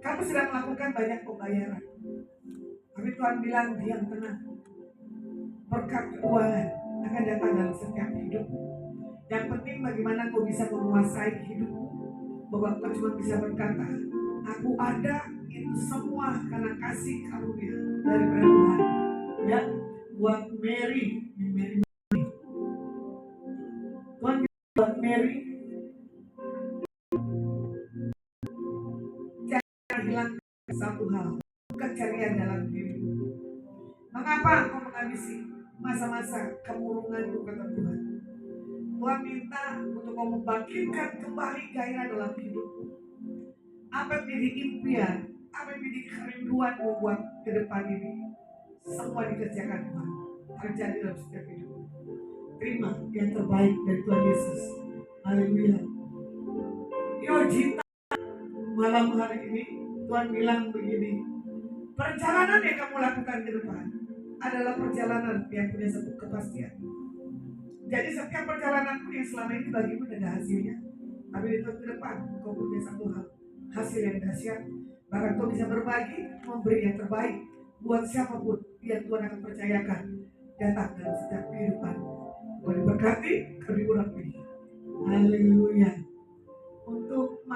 Kamu sedang melakukan banyak pembayaran, tapi Tuhan bilang diam tenang. Berkat keuangan akan datang dalam setiap hidupmu. Yang penting bagaimana kau bisa menguasai hidupmu, bahwa kau cuma bisa berkata, aku ada itu semua karena kasih karunia daripada Tuhan. Ya, buat Mary, Tuhan buat Mary, jangan hilang satu hal, keceriaan dalam dirimu. Mengapa engkau menghabisi masa-masa kemurunganmu, kata Tuhan? Tuhan minta untuk kau membangkitkan kembali gairah dalam hidupmu. Apa yang menjadi impian, apa yang menjadi kerinduanmu buat ke depan ini, semua dikerjakan Tuhan, terjadi dalam setiap hidup. Terima yang terbaik dari Tuhan Yesus. Haleluya. Yo Jita, malam hari ini Tuhan bilang begini, perjalanan yang kamu lakukan ke depan adalah perjalanan yang punya satu kepastian. Jadi setiap perjalananmu yang selama ini bagimu ada hasilnya, tapi di tahun ke depan kau punya satu hal, hasil yang dahsyat. Bahkan kau bisa berbagi, memberi yang terbaik buat siapapun yang Tuhan akan percayakan datang dalam setiap kehidupan. Kau diberkati, kau diurapi. Haleluya. Untuk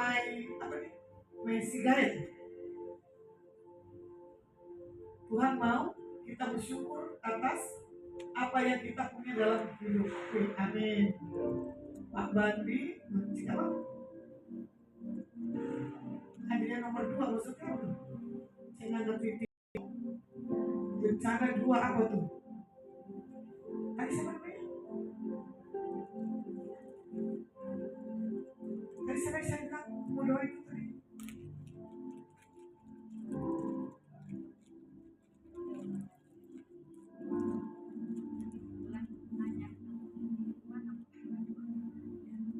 Messi Gayet, Tuhan mau kita bersyukur atas apa yang kita punya dalam hidup. Amin. Pak Bandi, apa? Hadiah nomor 2 maksudnya apa? Saya nggak ngerti. Bencana 2 apa tuh? Tadi siapa namanya? Tadi saya bilang mau doa itu tadi.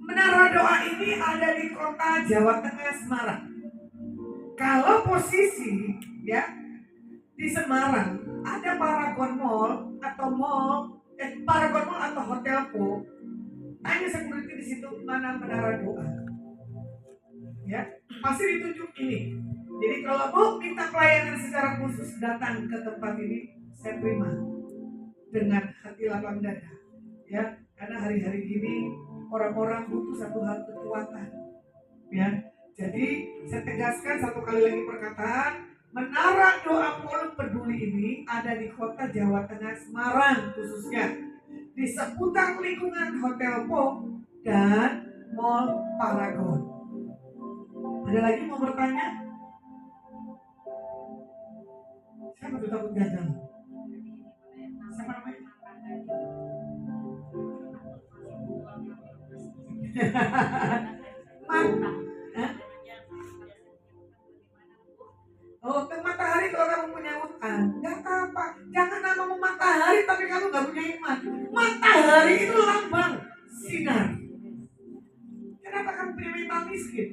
Menara doa ini ada di kota Jawa Tengah, Semarang. Kalau posisi ya di Semarang ada Paragon Mall atau Paragon Mall atau Hotel Po, tanya security di situ mana menara doa. Ya, Masih ditunjuk ini. Jadi kalau mau minta pelayanan secara khusus datang ke tempat ini, saya terima dengan hati lapang dada. Ya, karena hari-hari gini orang-orang butuh satu hal kekuatan. Ya, jadi saya tegaskan satu kali lagi perkataan, menara doa Pol Peduli ini ada di kota Jawa Tengah, Semarang khususnya, di seputar lingkungan Hotel Po dan Mall Paragon. Ada lagi mau bertanya? Siapa tuh takut gagal? Siapa namanya? Mantap. Hah? Oh, ke matahari kalau kamu punya utang, nggak apa-apa. Jangan namamu matahari tapi kamu nggak punya iman. Matahari itu lambang sinar. Kenapa kamu punya mental miskin?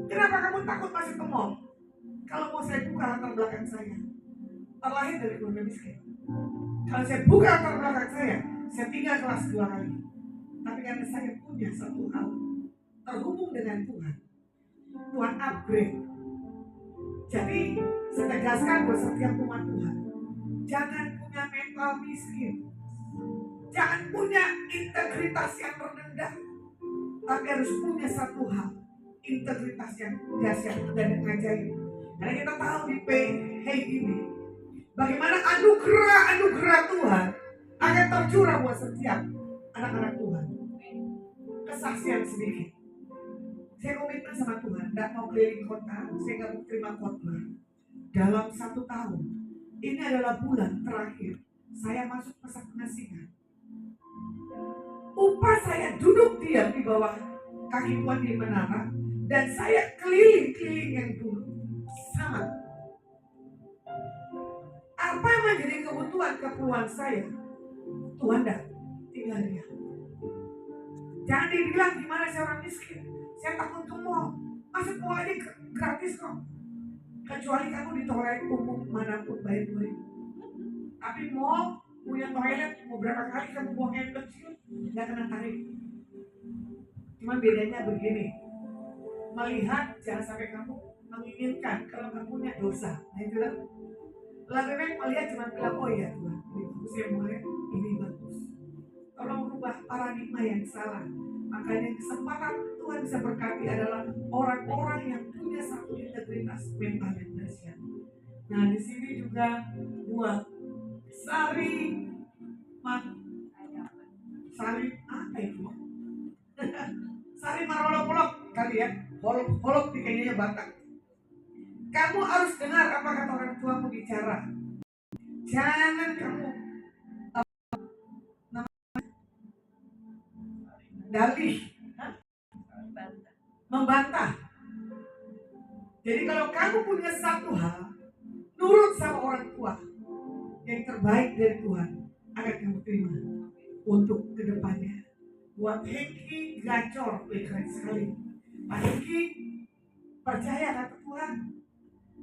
Kenapa kamu takut masuk ke mall? Kalau mau saya buka latar belakang saya, terlahir dari keluarga miskin. Kalau saya buka latar belakang saya tinggal kelas 2 kali. Tapi karena saya punya satu hal, terhubung dengan Tuhan, Tuhan upgrade. Jadi saya tegaskan buat setiap umat Tuhan, jangan punya mental miskin, jangan punya integritas yang rendah, tapi harus punya satu hal, integritas yang dahsyat dan ajaib. Karena kita tahu di PH ini, bagaimana anugerah Tuhan akan tercurah buat setiap anak-anak Tuhan. Kesaksian sedikit. Saya komitmen sama Tuhan, tidak mau keliling kota, saya nggak mau terima khotbah. Dalam 1 tahun, ini adalah bulan terakhir saya masuk masa pengasingan. Upah saya duduk diam di bawah kaki Tuhan di menara, dan saya keliling-keliling yang dulu sama. Apa yang menjadi kebutuhan saya? Tuhan dah tinggal dia. Jangan dibilang gimana saya orang miskin, saya takut ke mall. Masuk mall aja gratis kok. Kecuali kamu di toilet umum manapun bayar 2.000. Tapi mall punya toilet, mau berapa kali kamu buang air kecil, nggak kena tarif. Cuma bedanya begini, melihat jangan sampai kamu menginginkan kalau kamu punya dosa. Nah itu lah. Lebih baik melihat cuma bilang, oh ya Tuhan, ini bagus ya mulai, ini bagus. Tolong rubah paradigma yang salah. Makanya kesempatan Tuhan bisa berkati adalah orang-orang yang punya satu integritas mental yang dahsyat. Nah di sini juga buat sari apa itu? Sari marolok-olok kali ya, holok-holok di kayaknya Batak. Kamu harus dengar apa kata orang tuamu bicara. Jangan kamu dalih, membantah. Jadi kalau kamu punya satu hal, nurut sama orang tua, yang terbaik dari Tuhan akan kamu terima untuk kedepannya. Buat Hengki gacor, keren sekali. Pak Hengki percaya kata Tuhan,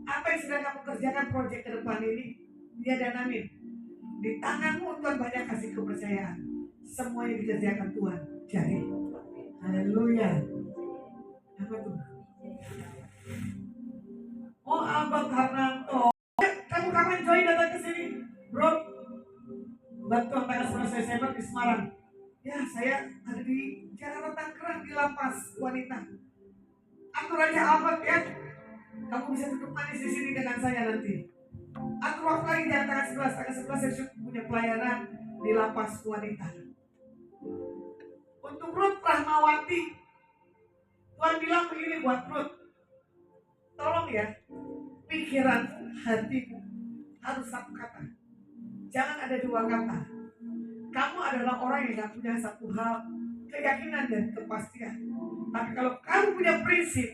apa yang sedang kamu kerjakan proyek ke depan ini, dia danamin. Di tanganmu Tuhan banyak kasih kepercayaan. Semuanya dikerjakan Tuhan. Jadi, haleluya. Apa tuh? Oh, Abang Karnanto. Kamu kapan join datang ke sini, bro? Bantuan tanggal 11 Desember di Semarang. Ya, saya ada di Jakarta Tangerang di lapas wanita. Atur aja Abang ya. Kamu bisa duduk manis di sini dengan saya nanti. Atur waktu lagi jangan tanggal 11. Tanggal 11 saya punya pelayanan di lapas wanita. Untuk Ruth Rahmawati, Tuhan bilang begini buat Ruth, tolong ya, pikiran hatimu harus satu kata. Jangan ada 2 kata. Kamu adalah orang yang gak punya satu hal, keyakinan dan kepastian. Tapi kalau kamu punya prinsip,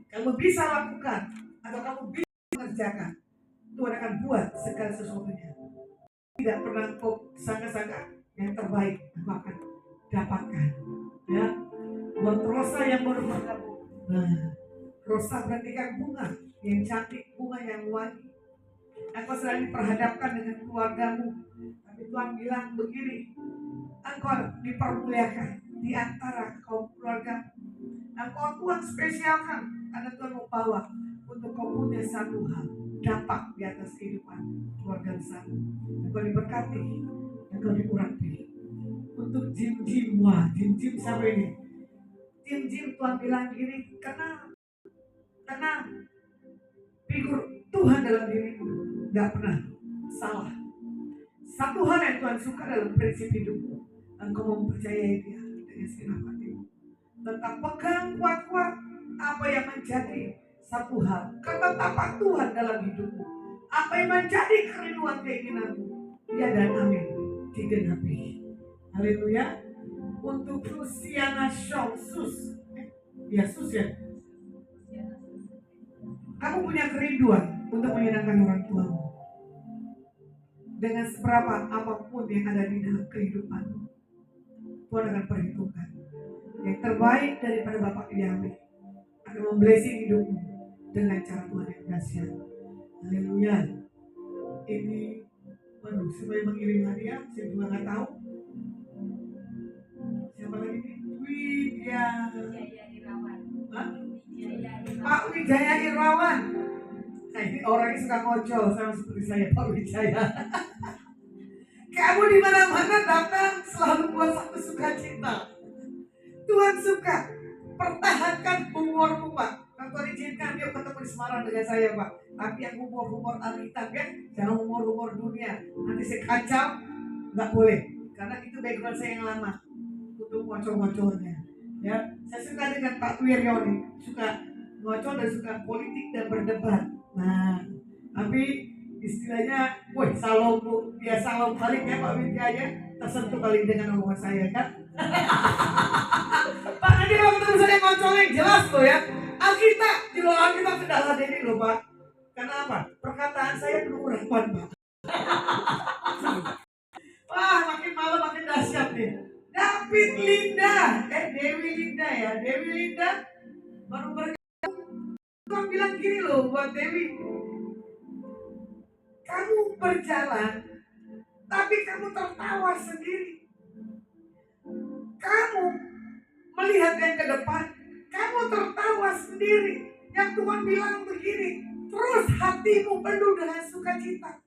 kamu bisa lakukan atau kamu bisa mengerjakan, Tuhan akan buat segala sesuatunya. Tidak pernah kau sangka-sangka yang terbaik kamu akan dapatkan. Ya, buat rosa yang baru kamu. Nah, rosa berarti kan bunga yang cantik, bunga yang wangi. Engkau sedang diperhadapkan dengan keluargamu, tapi Tuhan bilang begini, engkau dipermuliakan di antara kaum keluarga. Engkau Tuhan spesialkan karena Tuhan mau bawa untuk kau punya satu hal dampak di atas kehidupan keluarga besar. Engkau diberkati, engkau diurapi. Untuk jim-jim, wah jim-jim sampai ini. Jim-jim Tuhan bilang gini, karena figur Tuhan dalam dirimu gak pernah salah. Satu hal yang Tuhan suka dalam prinsip hidupmu, engkau mempercayai dia dengan segenap hatimu. Tetap pegang kuat-kuat apa yang menjadi satu hal, ketetapan Tuhan dalam hidupmu. Apa yang menjadi kerinduan keinginanmu, ya dan amin, digenapi. Haleluya. Untuk Luciana Shaw, Sus. Ya Sus ya. Kamu punya kerinduan untuk menyenangkan orang tuamu. Dengan seberapa apapun yang ada di dalam kehidupanmu, Tuhan akan perhitungkan. Yang terbaik daripada Bapak Yahweh akan memblessing hidupmu dengan cara Tuhan yang dahsyat. Haleluya. Ini, waduh, siapa yang mengirim hadiah? Saya juga nggak tahu. Siapa lagi nih? Widya Irawan. Pak Wijaya Irawan. Nah ini orangnya suka ngocol sama seperti saya, Pak Wijaya. Kamu di mana-mana datang selalu buat satu sukacita. Tuhan suka. Pertahankan humormu, Pak. Kalau Tuhan izinkan dia ketemu di Semarang dengan saya, Pak. Tapi yang humor Alkitab ya, jangan humor dunia. Nanti saya kacau, nggak boleh. Karena itu background saya yang lama untuk ngocol-ngocolnya. Ya, saya suka dengan Pak Wiryo nih, suka ngocol dan suka politik dan berdebat. Nah, tapi istilahnya, woi salom bu, ya salom balik ya Pak Wijaya, tersentuh kali dengan omongan saya kan. Pak nanti kalau ketemu saya ngocolin jelas loh ya. Alkitab di luar Alkitab sudah ada ini loh Pak. Kenapa? Perkataan saya penuh urapan Pak. Wah makin malam makin dahsyat nih. David Linda, Dewi Linda ya, Dewi Linda baru bergabung. Tuhan bilang gini loh buat Dewi, kamu berjalan, tapi kamu tertawa sendiri. Kamu melihat yang ke depan, kamu tertawa sendiri. Yang Tuhan bilang begini, terus hatimu penuh dengan sukacita.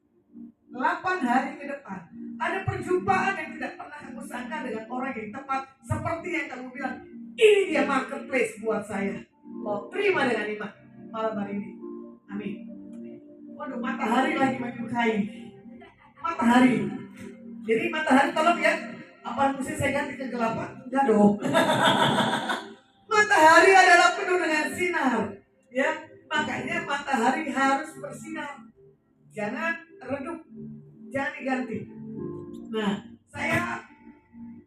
8 hari ke depan, ada perjumpaan yang tidak pernah kamu sangka dengan orang yang tepat. Seperti yang kamu bilang, ini dia marketplace buat saya. Oh, terima dengan iman malam hari ini. Amin. Waduh, matahari lagi menyukai. Matahari. Jadi matahari tolong ya. Apa mesti saya ganti kegelapan? Enggak dong. Matahari adalah penuh dengan sinar. Ya, makanya matahari harus bersinar. Jangan redup, jangan diganti. Nah, saya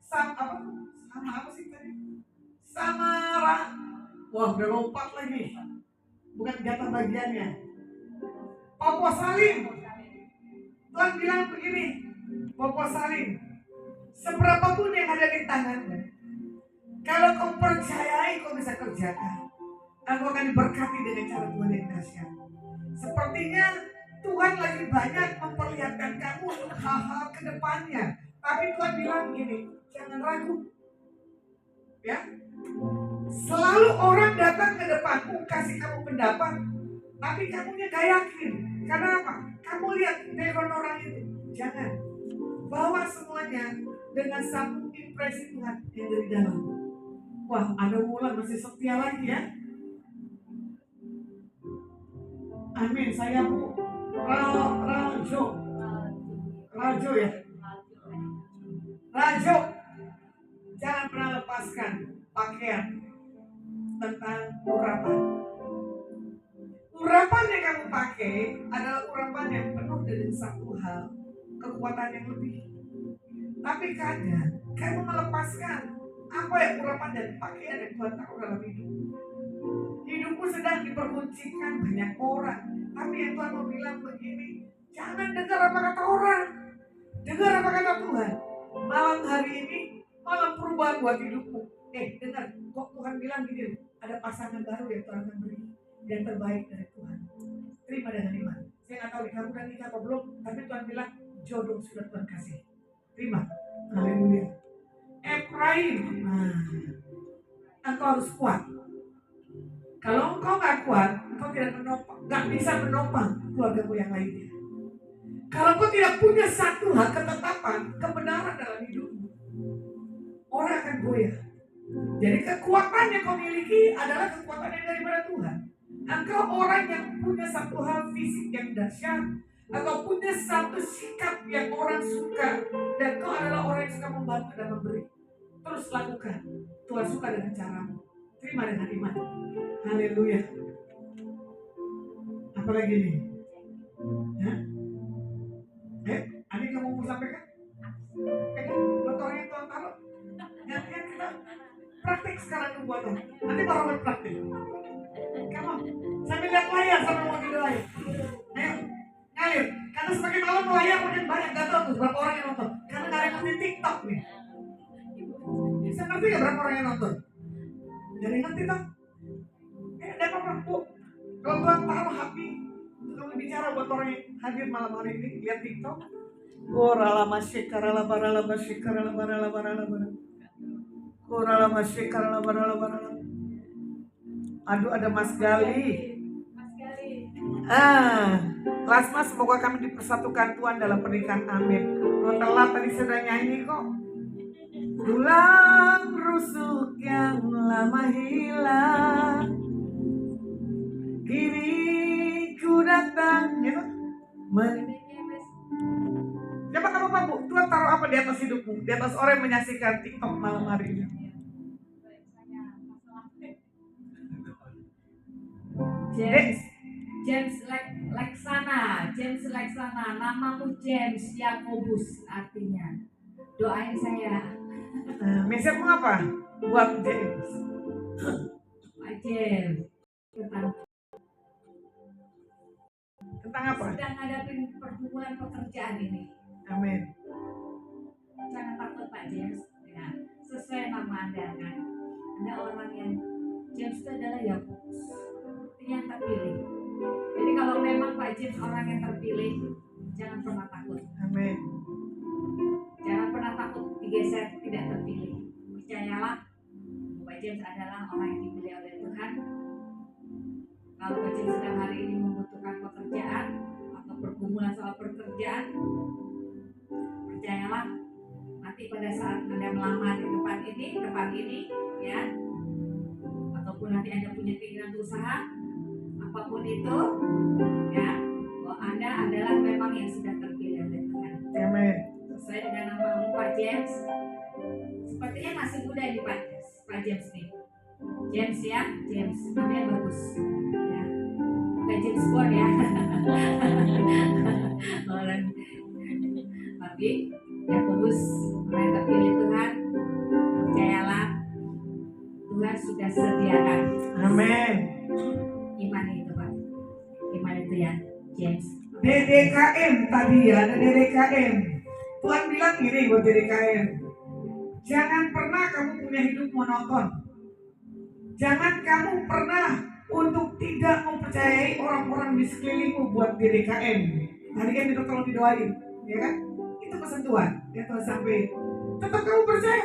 sama apa sih tadi? Wah, udah lompat lagi. Bukan jatah bagiannya. Popo Salim. Tuhan bilang begini, Popo Salim, seberapapun yang ada di tanganmu, kalau kau percayai kau bisa kerjakan, aku akan diberkati dengan cara Tuhan yang dahsyat. Sepertinya Tuhan lagi banyak memperlihatkan kamu untuk hal-hal ke depannya. Tapi Tuhan bilang gini, jangan ragu. Ya. Selalu orang datang ke depanmu kasih kamu pendapat, tapi kamunya gak yakin. Karena apa? Kamu lihat background orang itu. Jangan. Bawa semuanya dengan satu impresi Tuhan yang dari dalam. Wah, ada Wulan masih setia lagi ya. Amin. Saya Bu Rajo ya. Rajo, jangan pernah lepaskan pakaian tentang urapan. Urapan yang kamu pakai adalah urapan yang penuh dengan satu hal, kekuatan yang lebih. Tapi kadang kamu melepaskan apa yang urapan dan pakaian yang Tuhan taruh dalam hidup. Hidupmu sedang diperkuncikan banyak orang, tapi yang Tuhan mau bilang begini, jangan dengar apa kata orang, dengar apa kata Tuhan. Malam hari ini malam perubahan buat hidupmu. Dengar, kok Tuhan bilang gini, ada pasangan baru yang Tuhan akan beri, yang terbaik dari Tuhan. Terima dengan iman. Saya nggak tahu nih kamu udah nikah atau belum, tapi Tuhan bilang jodoh sudah Tuhan kasih. Terima. Haleluya. Efraim, engkau harus kuat. Kalau engkau nggak kuat, engkau nggak bisa menopang keluargamu yang lainnya. Kalau engkau tidak punya satu hal ketetapan, kebenaran dalam hidupmu, orang akan goyah. Jadi kekuatan yang kau miliki adalah kekuatan yang daripada Tuhan. Engkau orang yang punya satu hal fisik yang dahsyat, atau punya satu sikap yang orang suka, dan kau adalah orang yang suka membantu dan memberi. Terus lakukan. Tuhan suka dengan caramu. Terima dengan iman. Haleluya. Apalagi nih? Hah? Ada yang mau sampaikan? Buat orang yang Tuhan taruh. Nanti kita praktik sekarang dulu buat orang. Nanti baru praktik. Kamu sambil lihat layar, sambil mau di layar. Ayo, ngalir. Karena semakin malam layar makin banyak. Gak tahu tuh berapa orang yang nonton. Karena gak ada yang TikTok nih. Bisa ngerti gak berapa orang yang nonton? Jadi ngerti dong. Ada apa-apa bu? Kalau Tuhan taruh hati untuk kamu bicara buat orang yang hadir malam hari ini, lihat TikTok. Oh rala masyikara la barala masyikara la barala barala barala. Oh rala masyikara la barala barala. Aduh ada Mas Gali. Lasma semoga kami dipersatukan Tuhan dalam pernikahan, amin. Kalau telat tadi sudah nyanyi kok. Tulang rusuk yang lama hilang, kini ku datang, ya. Siapa kamu Pak Bu? Tuhan taruh apa di atas hidupmu? Di atas orang yang menyaksikan TikTok malam hari ini. James Leksana, namamu James Yakobus artinya. Doain saya. Mesejmu apa? Buat James. Pak James. Tentang apa? Sedang ngadapin pergumulan pekerjaan ini. Amin. Jangan takut Pak James. Ya, sesuai nama Anda kan. Anda orang yang James itu adalah Yakobus, yang terpilih. Jadi kalau memang Pak James orang yang terpilih, jangan pernah takut. Amin. Jangan pernah takut digeser tidak terpilih. Percayalah, Pak James adalah orang yang dipilih oleh Tuhan. Kalau Pak James sedang hari ini membutuhkan pekerjaan atau pergumulan soal pekerjaan, percayalah, nanti pada saat Anda melamar di tempat ini, ya, ataupun nanti Anda punya keinginan usaha, apapun itu, ya, bahwa Anda adalah memang yang sudah terpilih oleh Tuhan. Amin. Sesuai dengan nama Pak James, sepertinya masih muda ini Pak James nih. James ya, James, namanya bagus. Ya, bukan James Bond ya. Orang, tapi Yakobus orang yang terpilih Tuhan, percayalah Tuhan sudah sediakan. Amin. Iman itu Pak, iman itu ya James. DDKM tadi ya, ada DDKM. Tuhan bilang gini buat DDKM. Jangan pernah kamu punya hidup monoton. Jangan kamu pernah untuk tidak mempercayai orang-orang di sekelilingmu buat DDKM. Tadi kan itu kalau didoain, ya kan? Itu pesan Tuhan, ya Tuhan sampai. Tetap kamu percaya,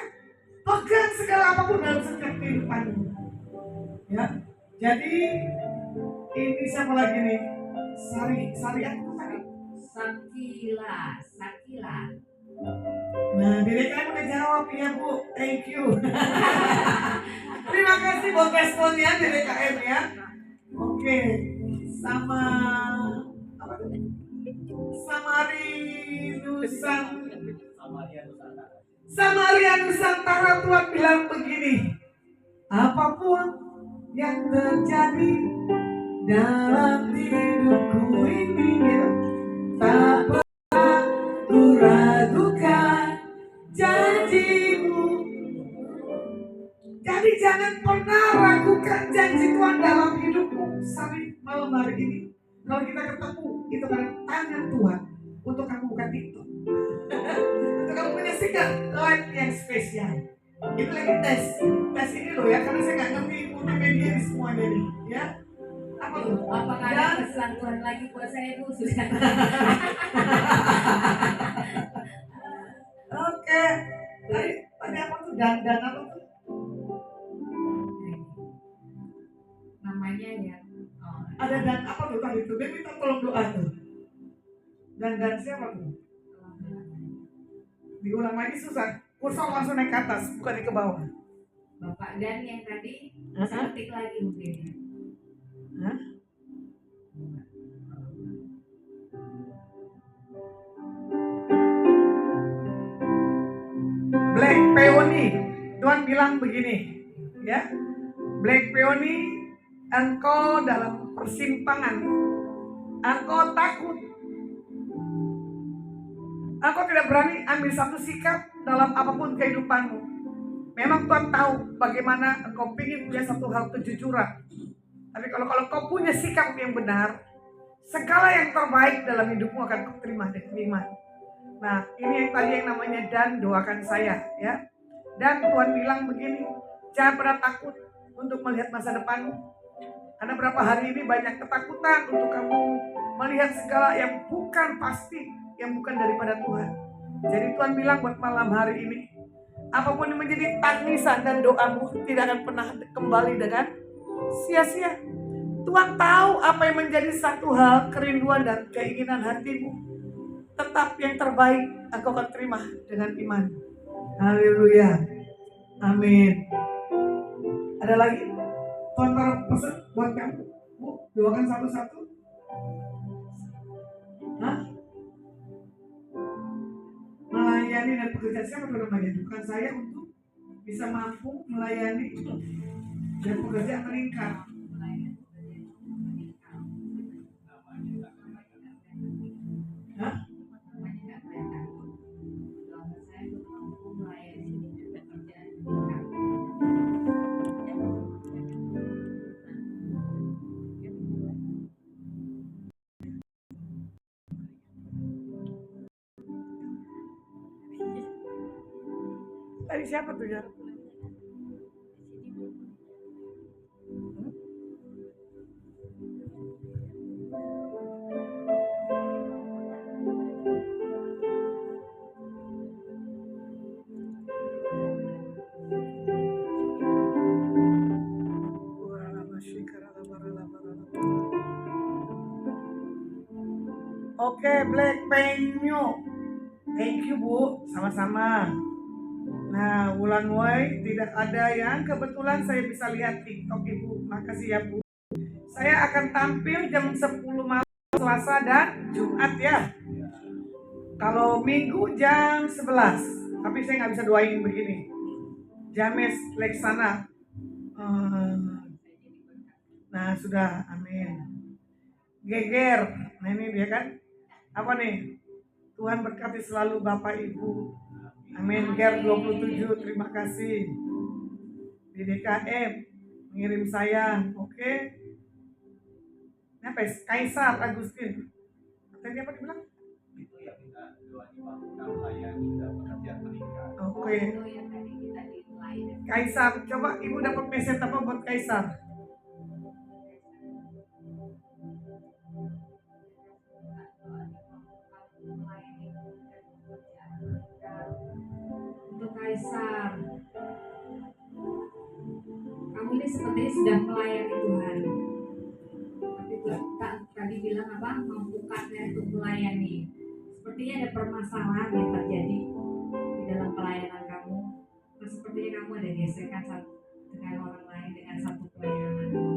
pegang segala apapun dalam setiap kehidupanmu. Ya, jadi ini siapa lagi nih? Sari aku tadi. Sakila. Nah, DDKM udah jawab ya Bu, thank you. Terima kasih buat responnya DDKM ya. Oke, sama apa tuh? Samaria Nusantara Tuhan bilang begini, apapun yang terjadi dalam hidupku ini, ya, tak pernah ku ragukan janjimu. Jadi jangan pernah ragukan janji Tuhan dalam hidupmu. Sampai malam hari ini, kalau kita ketemu, itu kan tangan Tuhan untuk kamu buka TikTok. Untuk kamu menyaksikan live yang spesial. Itu lagi tes ini loh ya, karena saya nggak ngerti multimedia di semuanya nih, ya. Apa tuh? Apakah ada pesan Tuhan lagi buat saya Bu? Sudah. Oke. Tadi apa tuh? Dan apa tuh? Namanya doanya ya. Oh, Ada dan apa tuh tadi tuh? Dia minta tolong doa tuh. Dan siapa tuh? Diulang lagi susah. Kursor langsung naik ke atas, bukan di ke bawah. Bapak dan yang tadi ketik lagi mungkin ya. Hah? Black Peony, Tuhan bilang begini, ya. Black Peony, engkau dalam persimpangan, engkau takut, engkau tidak berani ambil satu sikap dalam apapun kehidupanmu. Memang Tuhan tahu bagaimana engkau ingin punya satu hal kejujuran. Tapi kalau kau punya sikap yang benar, segala yang terbaik dalam hidupmu akan kau terima dengan iman. Nah, ini yang tadi yang namanya dan doakan saya, ya. Dan Tuhan bilang begini, jangan pernah takut untuk melihat masa depanmu. Karena berapa hari ini banyak ketakutan untuk kamu melihat segala yang bukan pasti, yang bukan daripada Tuhan. Jadi Tuhan bilang buat malam hari ini, apapun yang menjadi tangisan dan doamu tidak akan pernah kembali dengan sia-sia. Tuhan tahu apa yang menjadi satu hal kerinduan dan keinginan hatimu. Tetap yang terbaik engkau akan terima dengan iman. Haleluya. Amin. Ada lagi? Tuhan taruh pesan buat kamu. Bu, doakan satu-satu. Hah? Melayani dan pekerjaan siapa tuh namanya? Bukan saya untuk bisa mampu melayani dan pekerjaan meningkat. Hah? Tadi siapa tuh ya? Oke, Black Penyu. Thank you, Bu. Sama-sama. Nah, Wulan Woi, tidak ada yang kebetulan saya bisa lihat TikTok Ibu. Makasih ya, Bu. Saya akan tampil jam 10 malam Selasa dan Jumat ya. Kalau Minggu jam 11. Tapi saya nggak bisa doain begini. James Leksana. Nah, sudah. Amin. Geger. Nah, ini dia kan. Apa nih? Tuhan berkati selalu Bapak Ibu. Amin. Ger 27, terima kasih. Di DKM mengirim saya. Oke. Ini apa ya? Kaisar Agustin. Tadi apa dibilang? Itu yang kita doa di waktu melayani dan pekerjaan meningkat. Oke. Kaisar, coba Ibu dapat message apa buat Kaisar? Untuk Kaisar, kamu ini sepertinya sudah melayani Tuhan. Tapi Tuhan tadi bilang apa? Mampukannya untuk melayani. Sepertinya ada permasalahan yang terjadi di dalam pelayanan kamu. Sepertinya kamu ada gesekan dengan orang lain dengan satu pelayanan.